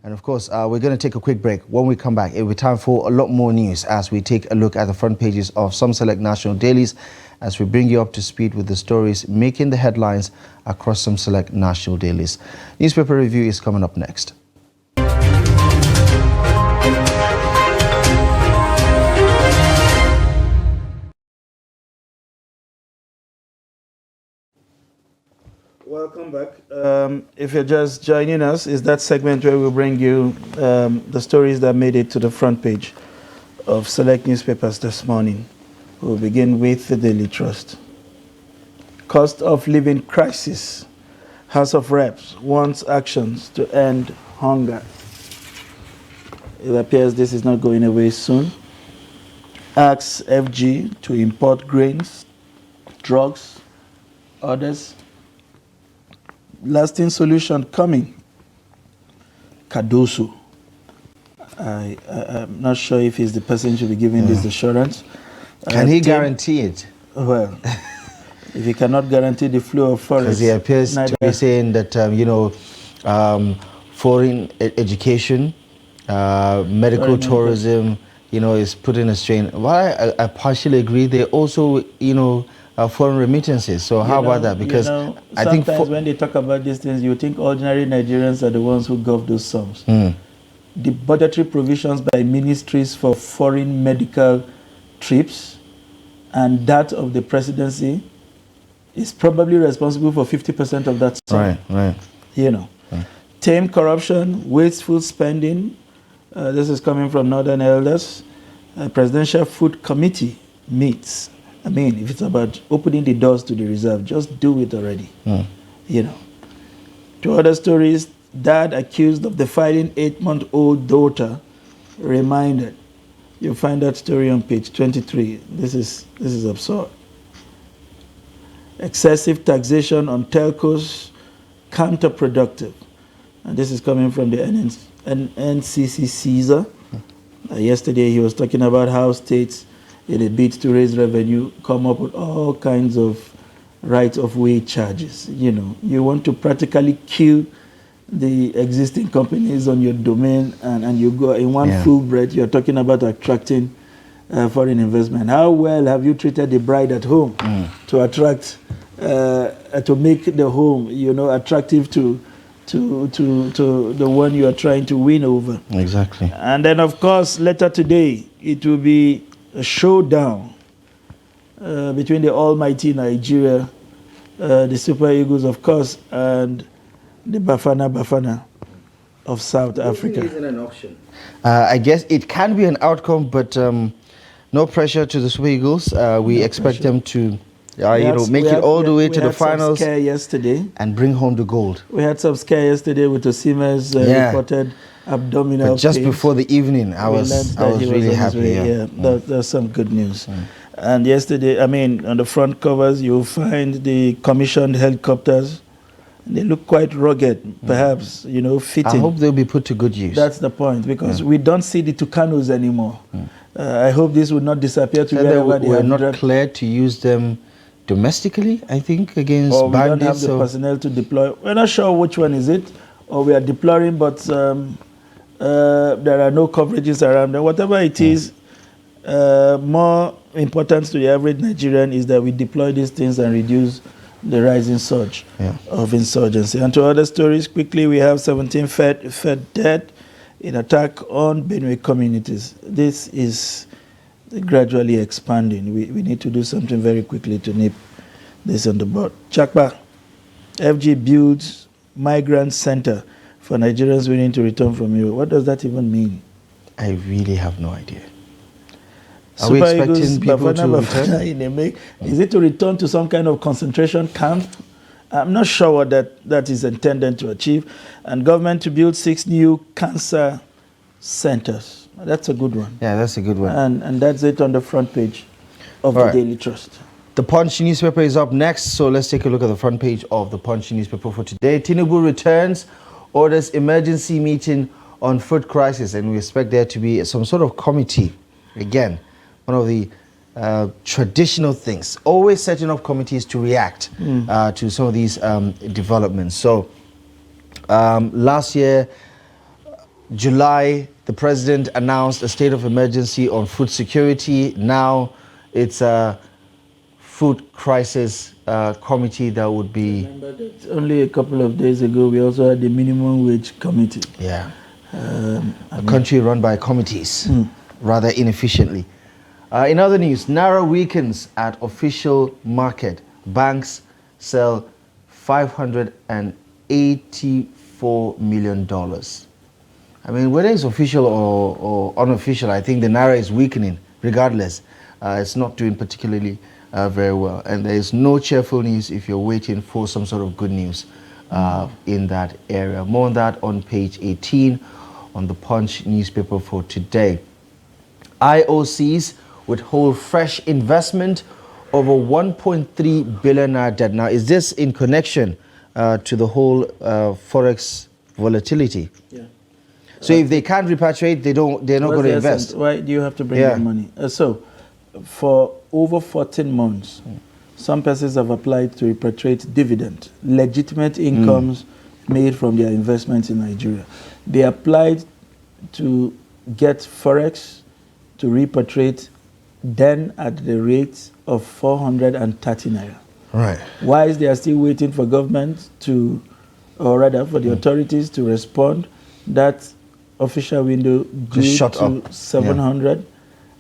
And of course, we're going to take a quick break. When we come back, it will be time for a lot more news as we take a look at the front pages of some select national dailies as we bring you up to speed with the stories making the headlines across some select national dailies. Newspaper review is coming up next. Welcome back. If you're just joining us, it's that segment where we bring you the stories that made it to the front page of select newspapers this morning. We'll begin with the Daily Trust. Cost of living crisis. House of Reps wants actions to end hunger. It appears this is not going away soon. Asks FG to import grains, drugs, others. Lasting solution coming. Cardoso. I'm not sure if he's the person who should be giving this assurance. Can he guarantee it? Well, if he cannot guarantee the flow of foreign, because he appears to be saying that foreign education, medical tourism, is putting a strain. Well, I partially agree. They also, foreign remittances. So how about that? Because I think sometimes when they talk about these things, you think ordinary Nigerians are the ones who gov those sums. The budgetary provisions by ministries for foreign medical trips and that of the presidency is probably responsible for 50% of that sum. Right. Tame corruption, wasteful spending. This is coming from Northern Elders. Presidential Food Committee meets. I mean, if it's about opening the doors to the reserve, just do it already. Two other stories. Dad accused of defiling 8-month-old daughter reminded. You'll find that story on page 23. This is absurd. Excessive taxation on telcos, counterproductive. And this is coming from the NCC Caesar. Yesterday he was talking about how states, in a bid to raise revenue, come up with all kinds of right-of-way charges. You want to practically kill the existing companies on your domain, and you go in one full breath, you're talking about attracting foreign investment. How well have you treated the bride at home to attract, to make the home, attractive to the one you are trying to win over? Exactly. And then, of course, later today, it will be a showdown between the almighty Nigeria, the Super Eagles, of course, and the Bafana of South Africa. Isn't an option. I guess it can be an outcome, but no pressure to the Super Eagles. We expect them to, make it all the way to the finals. Scare yesterday and bring home the gold. We had some scare yesterday with Osimhen's reported abdominal but just pain. Before the evening, I was really happy. That's some good news. And yesterday, on the front covers, you'll find the commissioned helicopters. They look quite rugged, perhaps, fitting. I hope they'll be put to good use. That's the point, because we don't see the Tucanos anymore. I hope this will not disappear to wherever they are have not cleared to use them domestically, I think, against or we bandits. Don't have the personnel to deploy. We're not sure which one is it, or we are deploying, but there are no coverages around them. Whatever it is, more important to the average Nigerian is that we deploy these things and reduce the rising surge of insurgency. And to other stories, quickly, we have 17 Fed dead in attack on Benue communities. This is gradually expanding. We need to do something very quickly to nip this on the bud. Chakba, FG builds migrant center for Nigerians willing to return from Europe. What does that even mean? I really have no idea. Are Super we expecting Eagles, people to return? Is it to return to some kind of concentration camp I'm not sure what that is intended to achieve. And government to build 6 new cancer centers. That's a good one. Yeah, that's a good one. And that's it on the front page of the Daily Trust. The Punch newspaper is up next, so let's take a look at the front page of the Punch newspaper for today. Tinubu returns, orders emergency meeting on food crisis, and we expect there to be some sort of committee. Again, one of the traditional things, always setting up committees to react to some of these developments. So last year, July, the president announced a state of emergency on food security. Now it's a food crisis committee that would be... Remember that only a couple of days ago, we also had the minimum wage committee. Yeah. A country run by committees, rather inefficiently. In other news, Naira weakens at official market. Banks sell $584 million. I mean, whether it's official or unofficial, I think the Naira is weakening regardless. It's not doing particularly very well. And there is no cheerful news if you're waiting for some sort of good news in that area. More on that on page 18 on the Punch newspaper for today. IOCs withhold fresh investment over 1.3 billion naira debt. Now, is this in connection to the whole forex volatility? Yeah. So if they can't repatriate, they're not going to invest. Why do you have to bring in money? So, for over 14 months, some persons have applied to repatriate dividend, legitimate incomes made from their investments in Nigeria. They applied to get forex to repatriate, then at the rate of 430 naira. Right. Whilst they are still waiting for government to, or rather for the authorities to respond, that official window grew to 700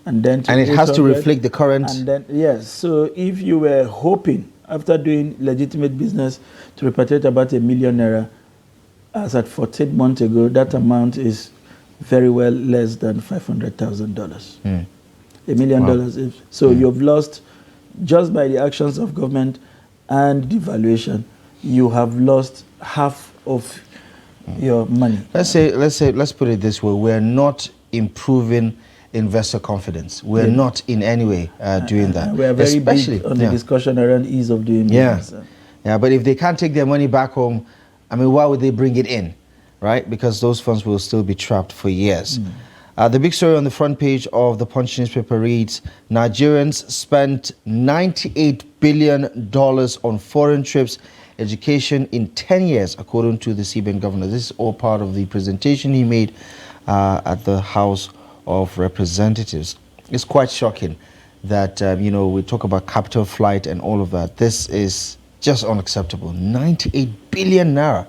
and then to and it has to reflect the current. And then, yes, so if you were hoping, after doing legitimate business, to repatriate about ₦1 million, as at 14 months ago, that amount is very well less than $500,000. $1 million. So you've lost, just by the actions of government and devaluation, you have lost half of your money. Let's put it this way: we're not improving investor confidence. We're not in any way doing that. We are very big on the discussion around ease of doing business. Yeah, but if they can't take their money back home, I mean, why would they bring it in, right? Because those funds will still be trapped for years. The big story on the front page of the Punch newspaper reads, Nigerians spent $98 billion on foreign trips, education in 10 years, according to the CBN governor. This is all part of the presentation he made at the House of Representatives. It's quite shocking that, we talk about capital flight and all of that. This is just unacceptable. 98 billion naira.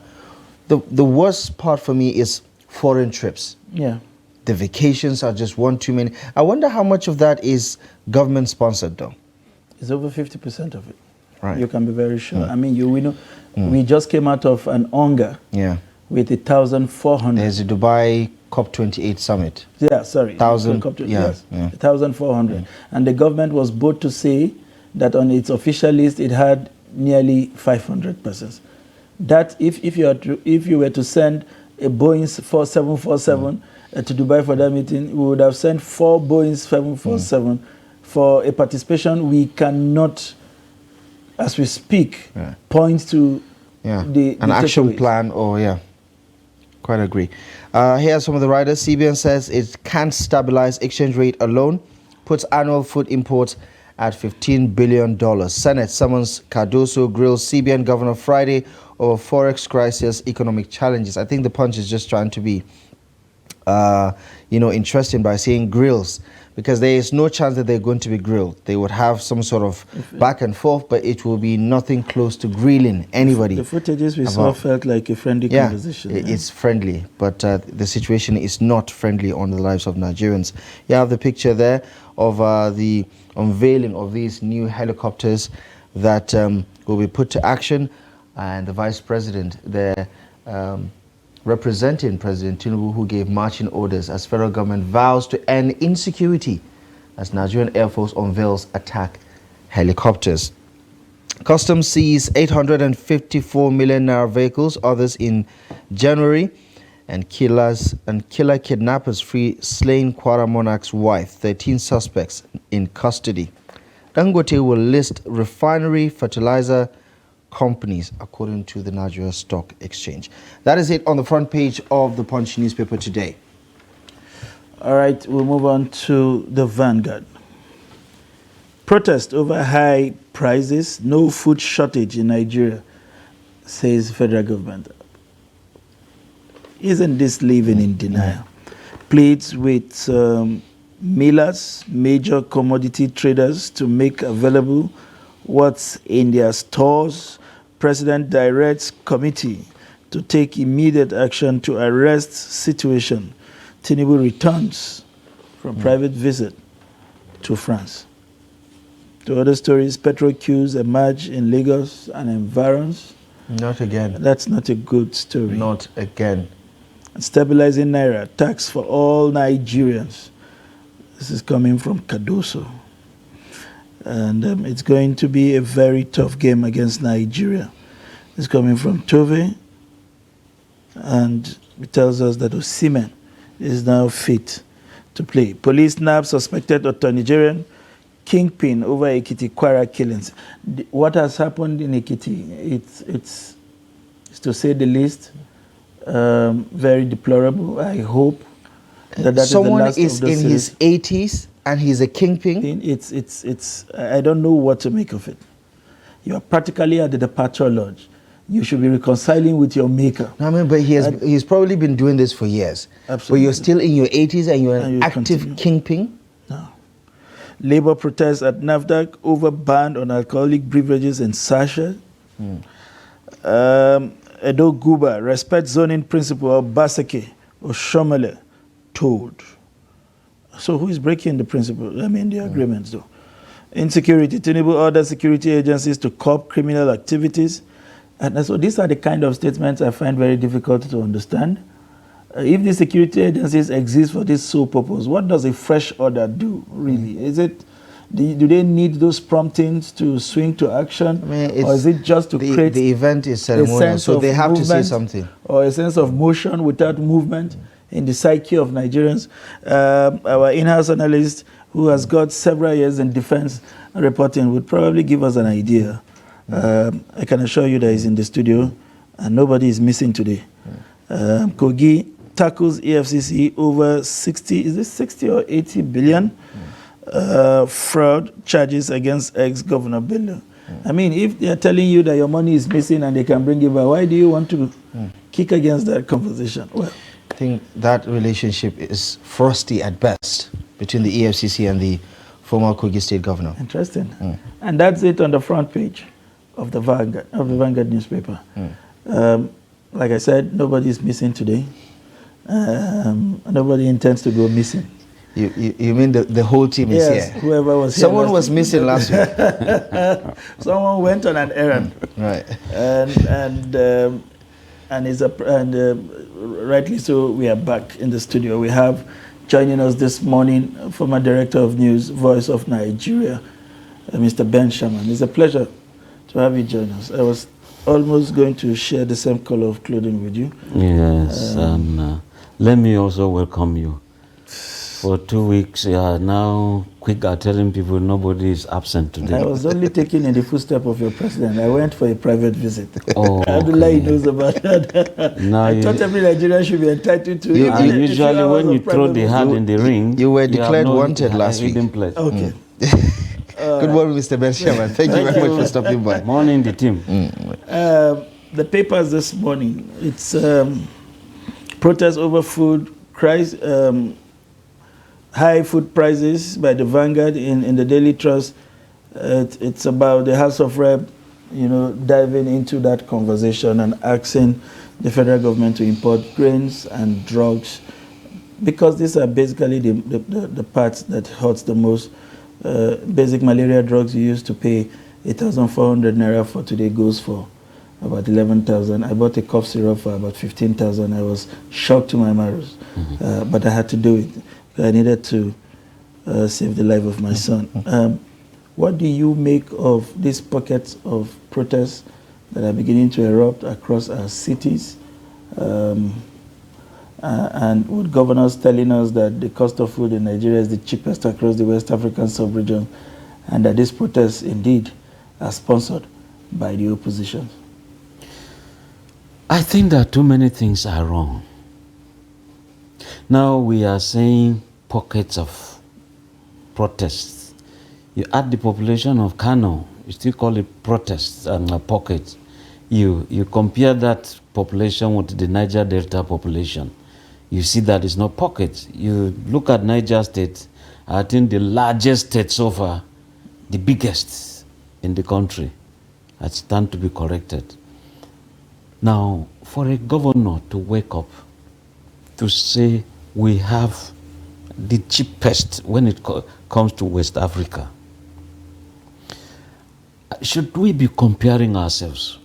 The worst part for me is foreign trips. Yeah. The vacations are just one too many. I wonder how much of that is government sponsored though. It's over 50% of it. Right. You can be very sure. I mean, we know we just came out of an hunger with 1,400. There's a Dubai COP28 summit. Yeah, sorry. 1,000. Yes, 1,400. And the government was bold to say that on its official list it had nearly 500 persons. That if you were to send a Boeing 747 to Dubai for that meeting, we would have sent 4 Boeing 747 for a participation we cannot, as we speak, point to an action plan or quite agree. Here are some of the riders. CBN says it can't stabilize exchange rate alone, puts annual food imports at $15 billion. Senate summons Cardoso grills CBN governor Friday over forex crisis, economic challenges. I think the Punch is just trying to be interesting by saying grills, because there is no chance that they're going to be grilled. They would have some sort of back and forth, but it will be nothing close to grilling anybody. The footages we saw felt like a friendly conversation. It's friendly, but the situation is not friendly on the lives of Nigerians. You have the picture there of the unveiling of these new helicopters that will be put to action, and the Vice President there representing President Tinubu, who gave marching orders as federal government vows to end insecurity as Nigerian Air Force unveils attack helicopters. Customs sees 854 million naira vehicles, others in January. And killer kidnappers free slain Kwara monarch's wife. 13 suspects in custody. Dangote will list refinery fertilizer companies according to the Nigeria Stock Exchange. That is it on the front page of the Punch newspaper today. All right, we'll move on to the Vanguard. Protest over high prices, no food shortage in Nigeria, says federal government. Isn't this living in denial? Pleads with millers, major commodity traders to make available what's in their stores. President directs committee to take immediate action to arrest situation. Tinubu returns from private visit to France. To other stories, petrol queues emerge in Lagos and environs. Not again. That's not a good story. Not again. Stabilizing Naira, tax for all Nigerians. This is coming from Cardoso. And it's going to be a very tough game against Nigeria. It's coming from Tove. And it tells us that Osimhen is now fit to play. Police nab suspected Nigerian kingpin over Ekiti Kwara killings. What has happened in Ekiti, it's to say the least, very deplorable. I hope that someone is the last is in his 80s and he's a kingpin. It's I don't know what to make of it. You are practically at the departure lodge. You should be reconciling with your maker. No, I mean, but he's probably been doing this for years. Absolutely. But you're still in your 80s and you're an active kingpin? No. Labor protests at NAFDAC over ban on alcoholic beverages and sachet. Edo Guba, respect zoning principle of Baseke or Shomele, told. So who is breaking the principle? I mean, the agreements, though. Insecurity. Tinubu orders security agencies to curb criminal activities. And so these are the kind of statements I find very difficult to understand. If the security agencies exist for this sole purpose, what does a fresh order do, really? Is it, do they need those promptings to swing to action? I mean, or is it just to create the event is ceremonial, so they have to say something. Or a sense of motion without movement in the psyche of Nigerians? Our in-house analyst, who has got several years in defense reporting, would probably give us an idea. I can assure you that he's in the studio, and nobody is missing today. Kogi tackles EFCC over 60 or 80 billion fraud charges against ex-Governor Bello. I mean, if they're telling you that your money is missing and they can bring it back, why do you want to kick against that conversation? Well, I think that relationship is frosty at best between the EFCC and the former Kogi State Governor. Interesting. And that's it on the front page of the Vanguard newspaper. Like I said, nobody is missing today. Nobody intends to go missing. You mean the whole team is yes, here? Whoever was here. Someone was missing last week. Someone went on an errand. Right. Rightly so, we are back in the studio. We have joining us this morning, former Director of News, Voice of Nigeria, Mr. Ben Sherman. It's a pleasure to have you join us. I was almost going to share the same color of clothing with you. Yes, and let me also welcome you. For 2 weeks, you are now quick at telling people nobody is absent today. I was only taking in the footstep of your president. I went for a private visit. Oh, Abdullahi knows about that. No, I thought every Nigerian should be entitled to it. And usually when you throw the hat in the ring, you were declared wanted last week. Okay. Good morning, Mr. Ben Sherman. Thank you very much for stopping by. Morning, the team. The papers this morning, it's protest over food crisis, high food prices by the Vanguard in the Daily Trust. It's about the House of Rep, diving into that conversation and asking the federal government to import grains and drugs, because these are basically the parts that hurts the most. Basic malaria drugs you used to pay 8,400 naira for today goes for about 11,000. I bought a cough syrup for about 15,000. I was shocked to my marrows, but I had to do it. I needed to save the life of my son. What do you make of these pockets of protests that are beginning to erupt across our cities? And with governors telling us that the cost of food in Nigeria is the cheapest across the West African sub-region, and that these protests indeed are sponsored by the opposition? I think that too many things are wrong. Now we are saying pockets of protests. You add the population of Kano, you still call it protests and pockets. You compare that population with the Niger Delta population. You see that it's not pockets. You look at Niger State, I think the largest state so far, the biggest in the country, I stand to be corrected. Now, for a governor to wake up to say we have the cheapest when it comes to West Africa, should we be comparing ourselves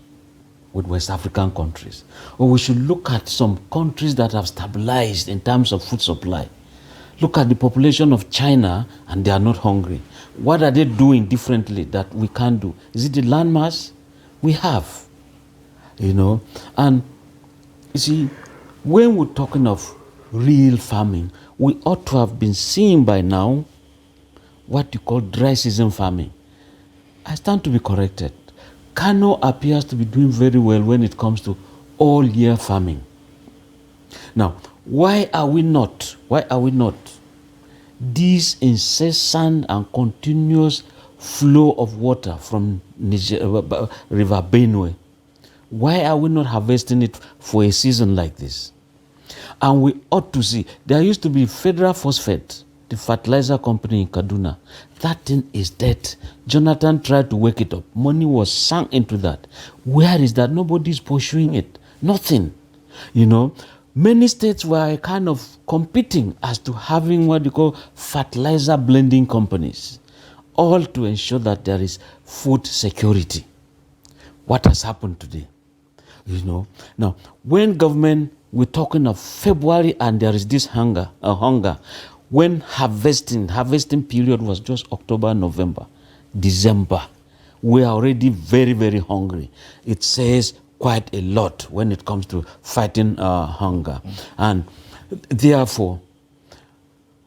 with West African countries? Or we should look at some countries that have stabilized in terms of food supply. Look at the population of China and they are not hungry. What are they doing differently that we can't do? Is it the landmass? We have, you know. And you see, when we're talking of real farming, we ought to have been seeing by now what you call dry season farming. I stand to be corrected. Kano appears to be doing very well when it comes to all year farming. Now, why are we not this incessant and continuous flow of water from River Benue? Why are we not harvesting it for a season like this? And we ought to see, there used to be Federal Phosphate, the fertilizer company in Kaduna. That thing is dead. Jonathan tried to wake it up. Money was sunk into that. Where is that? Nobody's pursuing it. Nothing. You know, many states were kind of competing as to having what you call fertilizer blending companies, all to ensure that there is food security. What has happened today? You know, now when government, we're talking of February and there is this hunger, when harvesting period was just October, November, December, we are already very, very hungry. It says quite a lot when it comes to fighting hunger. And therefore,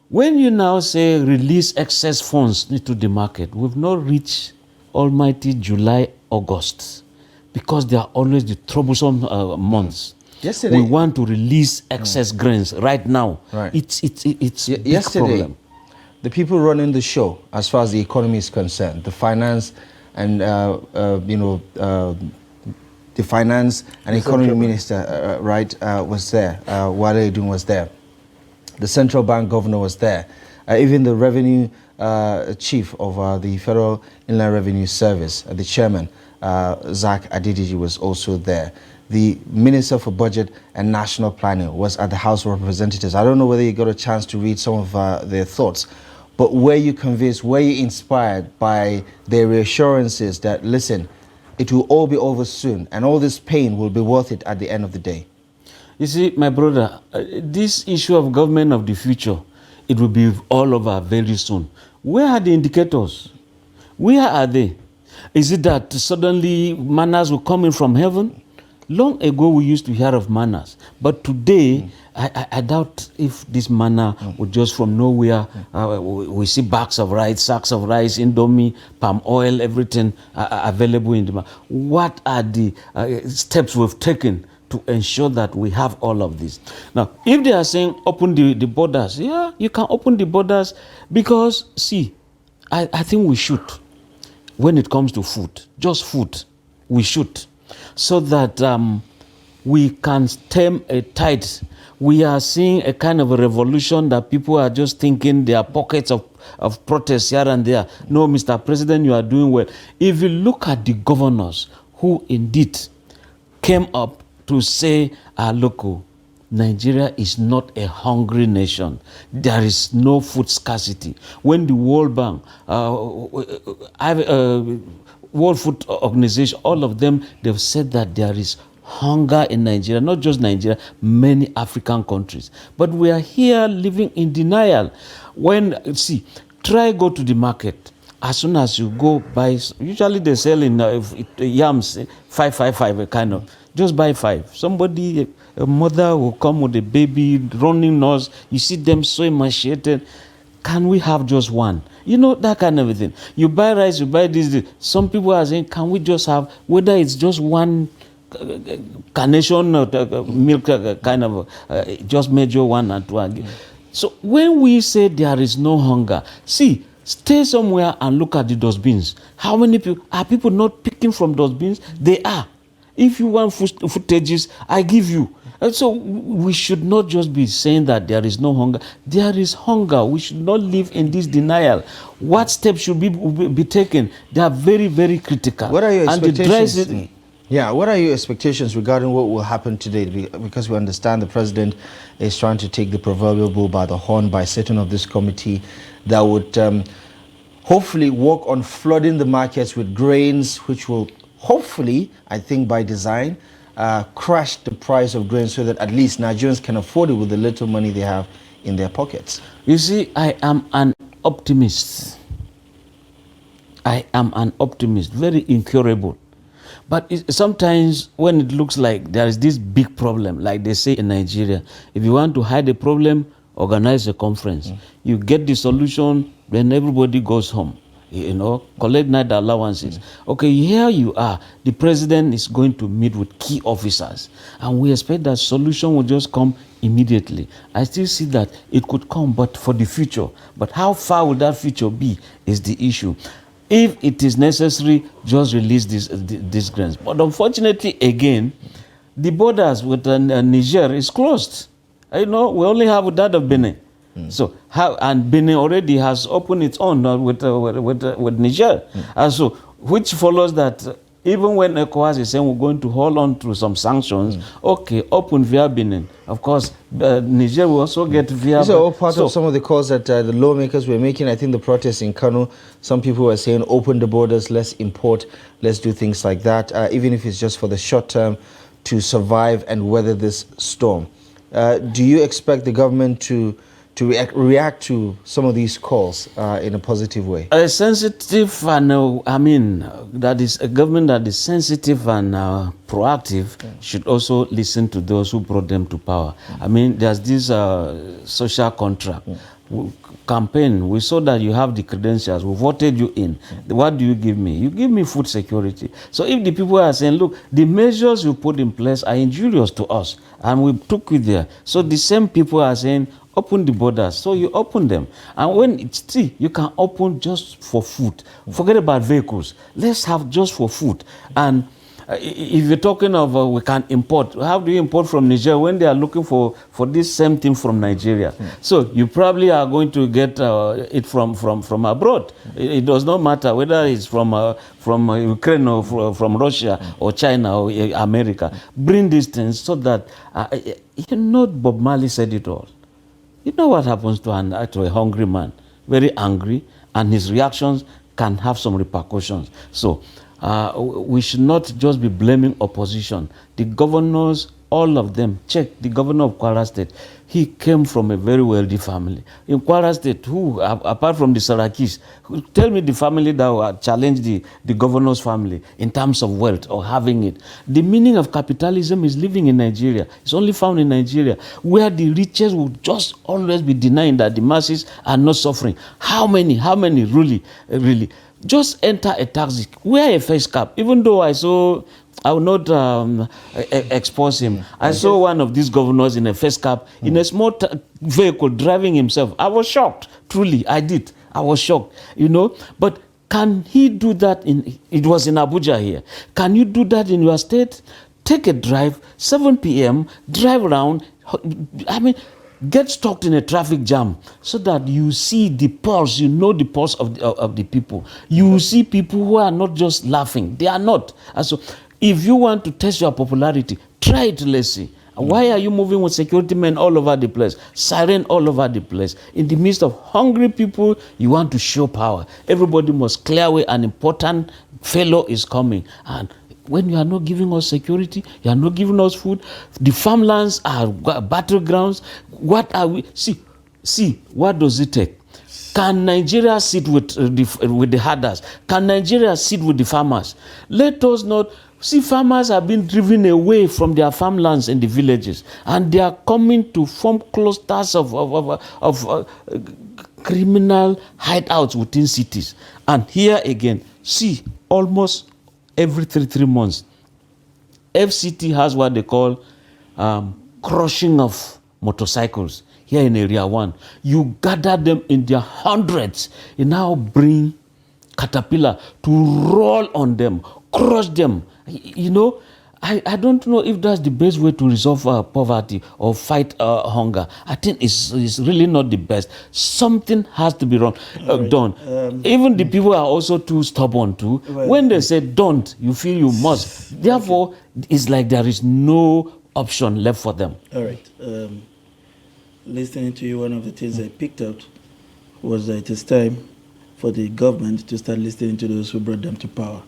when you now say release excess funds into the market, we've not reached almighty July, August, because they are always the troublesome months. Yesterday, we want to release excess grains right now. Right. It's yesterday, problem. The people running the show, as far as the economy is concerned, the finance and the finance and economy minister, was there. Wale Edun was there. The central bank governor was there. Even the revenue chief of the Federal Inland Revenue Service, the chairman, Zach Adidiji, was also there. The Minister for Budget and National Planning was at the House of Representatives. I don't know whether you got a chance to read some of their thoughts, but were you convinced, were you inspired by their reassurances that, listen, it will all be over soon and all this pain will be worth it at the end of the day? You see, my brother, this issue of government of the future, it will be all over very soon. Where are the indicators? Where are they? Is it that suddenly manners will come in from heaven? Long ago, we used to hear of manners, but today, I doubt if this manna would just from nowhere. We see bags of rice, sacks of rice, Indomie, palm oil, everything available in the market. What are the steps we've taken to ensure that we have all of this? Now, if they are saying open the borders, yeah, you can open the borders because, see, I think we should. When it comes to food, just food, we should. So that we can stem a tide. We are seeing a kind of a revolution that people are just thinking there are pockets of protest here and there. No, Mr. President, you are doing well. If you look at the governors who indeed came up to say, look, Nigeria is not a hungry nation. There is no food scarcity. When the World Bank, World Food Organization, all of them, they've said that there is hunger in Nigeria, not just Nigeria, many African countries. But we are here living in denial. When, see, try go to the market as soon as you go buy, usually they sell in yams 555 a kind of, just buy 5. Somebody, a mother will come with a baby running nose, you see them so emaciated. Can we have just one? You know, that kind of a thing. You buy rice, you buy this. Some people are saying, can we just have, whether it's just one carnation milk kind of just major 1 and 2. So when we say there is no hunger, see, stay somewhere and look at the dustbins. How many people are people not picking from dustbins? They are. If you want footages, I give you. And so we should not just be saying that there is no hunger. There is hunger. We should not live in this denial. What steps should be taken? They are very, very critical. What are your expectations? Yeah, what are your expectations regarding what will happen today? Because we understand the president is trying to take the proverbial bull by the horn by setting up this committee that would hopefully work on flooding the markets with grains, which will hopefully, I think by design, crash the price of grain so that at least Nigerians can afford it with the little money they have in their pockets. You see, I am an optimist. I am an optimist, very incurable. But sometimes when it looks like there is this big problem, like they say in Nigeria, if you want to hide a problem, organize a conference. You get the solution, then everybody goes home. You know, collect night allowances. Okay, here you are. The president is going to meet with key officers, and we expect that solution will just come immediately. I still see that it could come, but for the future. But how far will that future be is the issue. If it is necessary, just release these grains. But unfortunately, again, the borders with Niger is closed. You know, we only have that of Benin. So how, and Benin already has opened its own with Niger. And so, which follows that even when ECOWAS is saying we're going to hold on to some sanctions, okay, open via Benin. Of course, Niger will also get via. These are all part of some of the calls that the lawmakers were making. I think the protests in Kano, some people were saying open the borders, let's import, let's do things like that, even if it's just for the short term to survive and weather this storm. Do you expect the government to react to some of these calls in a positive way? A sensitive and that is a government that is sensitive and proactive should also listen to those who brought them to power. I mean, there's this social contract. Campaign, we saw that you have the credentials, we voted you in. What do you give me? You give me food security. So if the people are saying, look, the measures you put in place are injurious to us, and we took you there. So the same people are saying, open the borders. So you open them. And when it's you can open just for food. Forget about vehicles. Let's have just for food. And if you're talking of we can import, how do you import from Niger when they are looking for this same thing from Nigeria? So you probably are going to get it from abroad. It does not matter whether it's from Ukraine or from Russia or China or America. Bring these things so that, you know, Bob Marley said it all. You know what happens to a hungry man? Very angry, and his reactions can have some repercussions. So we should not just be blaming opposition. The governors, all of them, check the governor of Kwara State. He came from a very wealthy family. In Kwara State, who, apart from the Sarakis, tell me the family that will challenge the governor's family in terms of wealth or having it. The meaning of capitalism is living in Nigeria. It's only found in Nigeria, where the richest will just always be denying that the masses are not suffering. How many really? Just enter a taxi, wear a face cap. Even though I will not expose him. I saw one of these governors in a face cap, in a small vehicle, driving himself. I was shocked, truly, I did. I was shocked, you know. But can he do that it was in Abuja here. Can you do that in your state? Take a drive, 7 p.m., drive around, get stuck in a traffic jam so that you see the pulse, you know the pulse of the people. You see people who are not just laughing. They are not. And so if you want to test your popularity, try it, let's see. Why are you moving with security men all over the place, siren all over the place? In the midst of hungry people, you want to show power. Everybody must clear away an important fellow is coming. And when you are not giving us security, you are not giving us food, the farmlands are battlegrounds. What are we? See, what does it take? Can Nigeria sit with the herders? Can Nigeria sit with the farmers? Let us not see, farmers have been driven away from their farmlands in the villages, and they are coming to form clusters of criminal hideouts within cities. And here again, see, almost every three months, FCT has what they call crushing of motorcycles. Here in Area 1, you gather them in their hundreds. You now bring caterpillar to roll on them, crush them. You know, I don't know if that's the best way to resolve poverty or fight hunger. I think it's really not the best. Something has to be done. Even the people are also too stubborn too. When they say don't, you feel you must. Therefore, it's like there is no option left for them. All right. Listening to you, one of the things I picked out was that it is time for the government to start listening to those who brought them to power.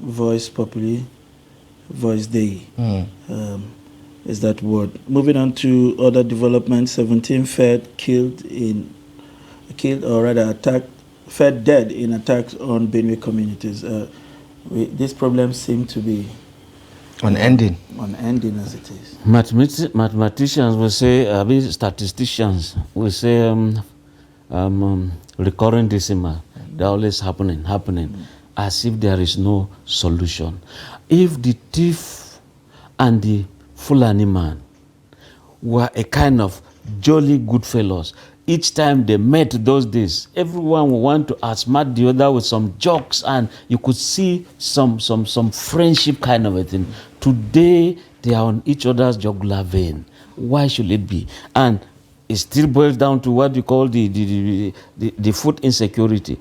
Voice populi, voice dei is that word. Moving on to other developments, 17 fed fed dead in attacks on Benue communities. These problems seem to be unending as it is. Mathematicians will say, statisticians will say, recurring decimal. They're always happening, as if there is no solution. If the thief and the Fulani man were a kind of jolly good fellows, each time they met those days, everyone would want to outsmart the other with some jokes, and you could see some friendship kind of a thing. Today, they are on each other's jugular vein. Why should it be? And it still boils down to what you call the food insecurity.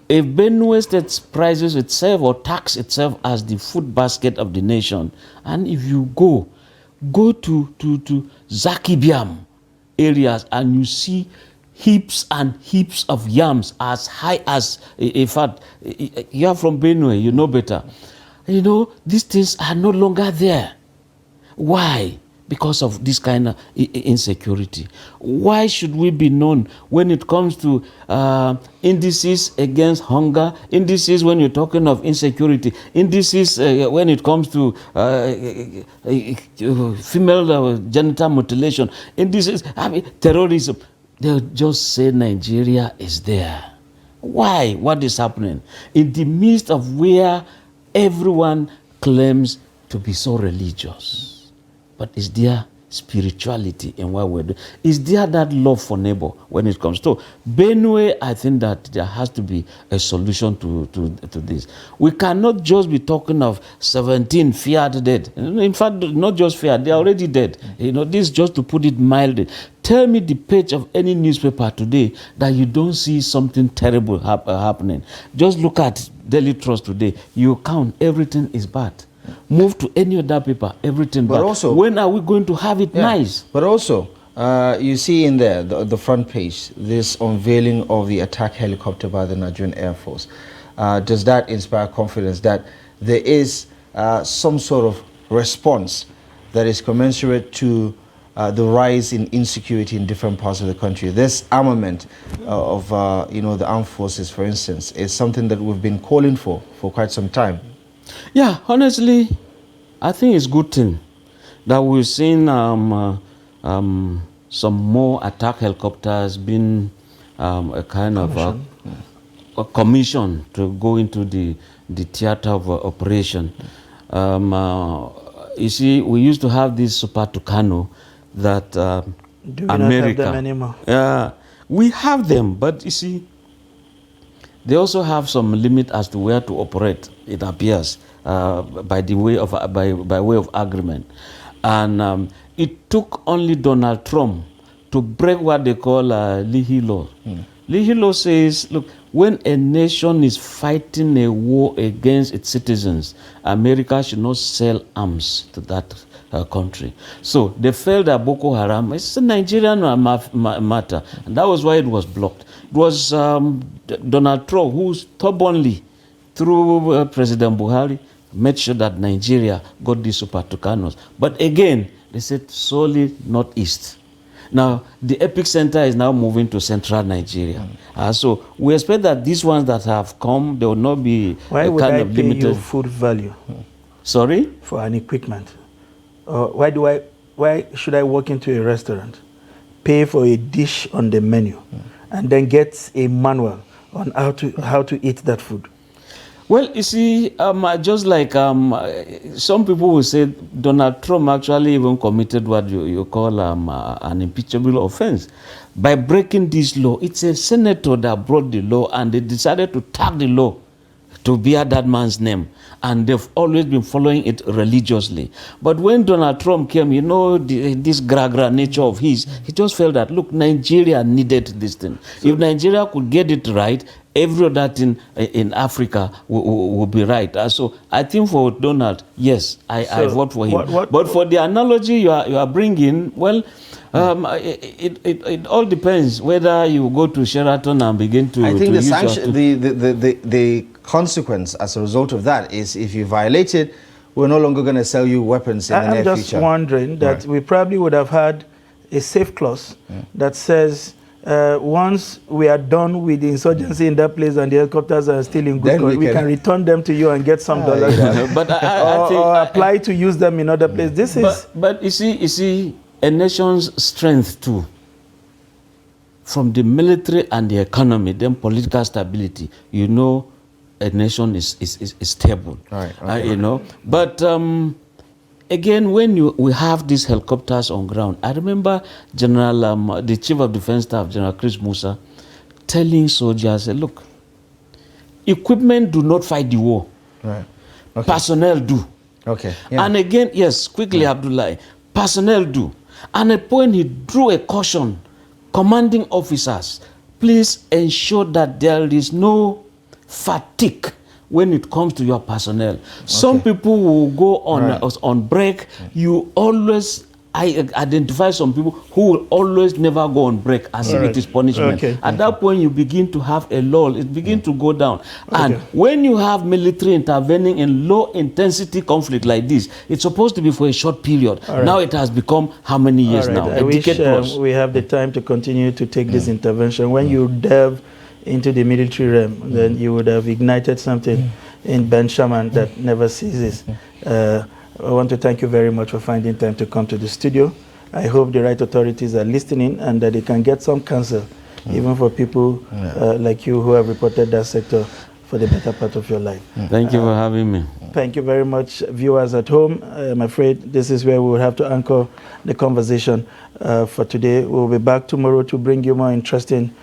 If Benue State prizes itself or tax itself as the food basket of the nation, and if you go to Zakibiam areas and you see heaps and heaps of yams as high as, in fact, you are from Benue, you know better. You know, these things are no longer there. Why? Because of this kind of insecurity. Why should we be known when it comes to indices against hunger, indices when you're talking of insecurity, indices when it comes to female genital mutilation, indices, terrorism? They'll just say Nigeria is there. Why? What is happening? In the midst of where everyone claims to be so religious. But is there spirituality in what we're doing? Is there that love for neighbor when it comes to Benue? I think that there has to be a solution to this. We cannot just be talking of 17 feared dead. In fact, not just feared, they're already dead. You know, this just to put it mildly. Tell me the page of any newspaper today that you don't see something terrible happening. Just look at Daily Trust today. You count, everything is bad. Move to any other paper, everything but bad. Also, when are we going to have it nice? But also, you see in there, the front page, this unveiling of the attack helicopter by the Nigerian Air Force. Does that inspire confidence that there is some sort of response that is commensurate to the rise in insecurity in different parts of the country? This armament of the armed forces, for instance, is something that we've been calling for quite some time. Yeah, honestly, I think it's a good thing that we've seen some more attack helicopters being a kind of a commission to go into the theater of operation. You see, we used to have this Super Tucano that Do we not have them anymore? Yeah, we have them, but you see, they also have some limit as to where to operate. It appears by way of agreement, and it took only Donald Trump to break what they call Leahy law. Leahy law says, look, when a nation is fighting a war against its citizens, America should not sell arms to that country. So they felt that Boko Haram is a Nigerian matter, and that was why it was blocked. It was Donald Trump who stubbornly, through President Buhari, made sure that Nigeria got these Super Tucanos. But again, they said solely northeast. Now, the epicenter is now moving to central Nigeria. So we expect that these ones that have come, they will not be Why would kind I of pay limited. you food value Sorry? for an equipment? Why should I walk into a restaurant, pay for a dish on the menu, and then get a manual on how to eat that food? Well, you see, just like some people will say, Donald Trump actually even committed what you call an impeachable offense. By breaking this law, it's a senator that brought the law, and they decided to tag the law to bear that man's name. And they've always been following it religiously. But when Donald Trump came, you know, this gra-gra nature of his, he just felt that, look, Nigeria needed this thing. So if Nigeria could get it right, every other thing in Africa will be right. So I think for Donald, yes, I vote for him. But for the analogy you are bringing, well, it all depends whether you go to Sheraton and begin to. I think to the sanction, the consequence as a result of that is if you violate it, we're no longer going to sell you weapons in the near future. I'm just wondering that we probably would have had a safe clause that says once we are done with the insurgency in that place and the helicopters are still in good condition, we can return them to you and get some dollars. But I think or apply to use them in other places. But you see, a nation's strength too, from the military and the economy, then political stability, you know, a nation is stable. Right. Okay. You know, but again, when we have these helicopters on ground, I remember General, the Chief of Defense Staff, General Chris Musa, telling soldiers, look, equipment do not fight the war. Right. Okay. Personnel do. Okay. Yeah. And again, yes, quickly, Abdullah, personnel do. And at a point, he drew a caution, commanding officers, please ensure that there is no fatigue when it comes to your personnel. Some people will go on break. You always identify some people who will always never go on break as if it is punishment. At that point, you begin to have a lull. It begins to go down. And when you have military intervening in low-intensity conflict like this, it's supposed to be for a short period. Now it has become how many years now? I wish we have the time to continue to take this intervention. When you delve into the military realm, then you would have ignited something in Ben Shaman that never ceases. I want to thank you very much for finding time to come to the studio. I hope the right authorities are listening and that they can get some counsel, even for people like you who have reported that sector for the better part of your life. Thank you for having me. Thank you very much, viewers at home. I'm afraid this is where we will have to anchor the conversation for today. We'll be back tomorrow to bring you more interesting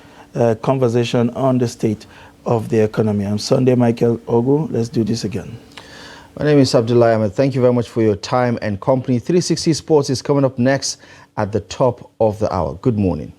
conversation on the state of the economy. I'm Sunday Michael Ogu. Let's do this again. My name is Abdullah Ahmed. Thank you very much for your time and company. 360 Sports is coming up next at the top of the hour. Good morning.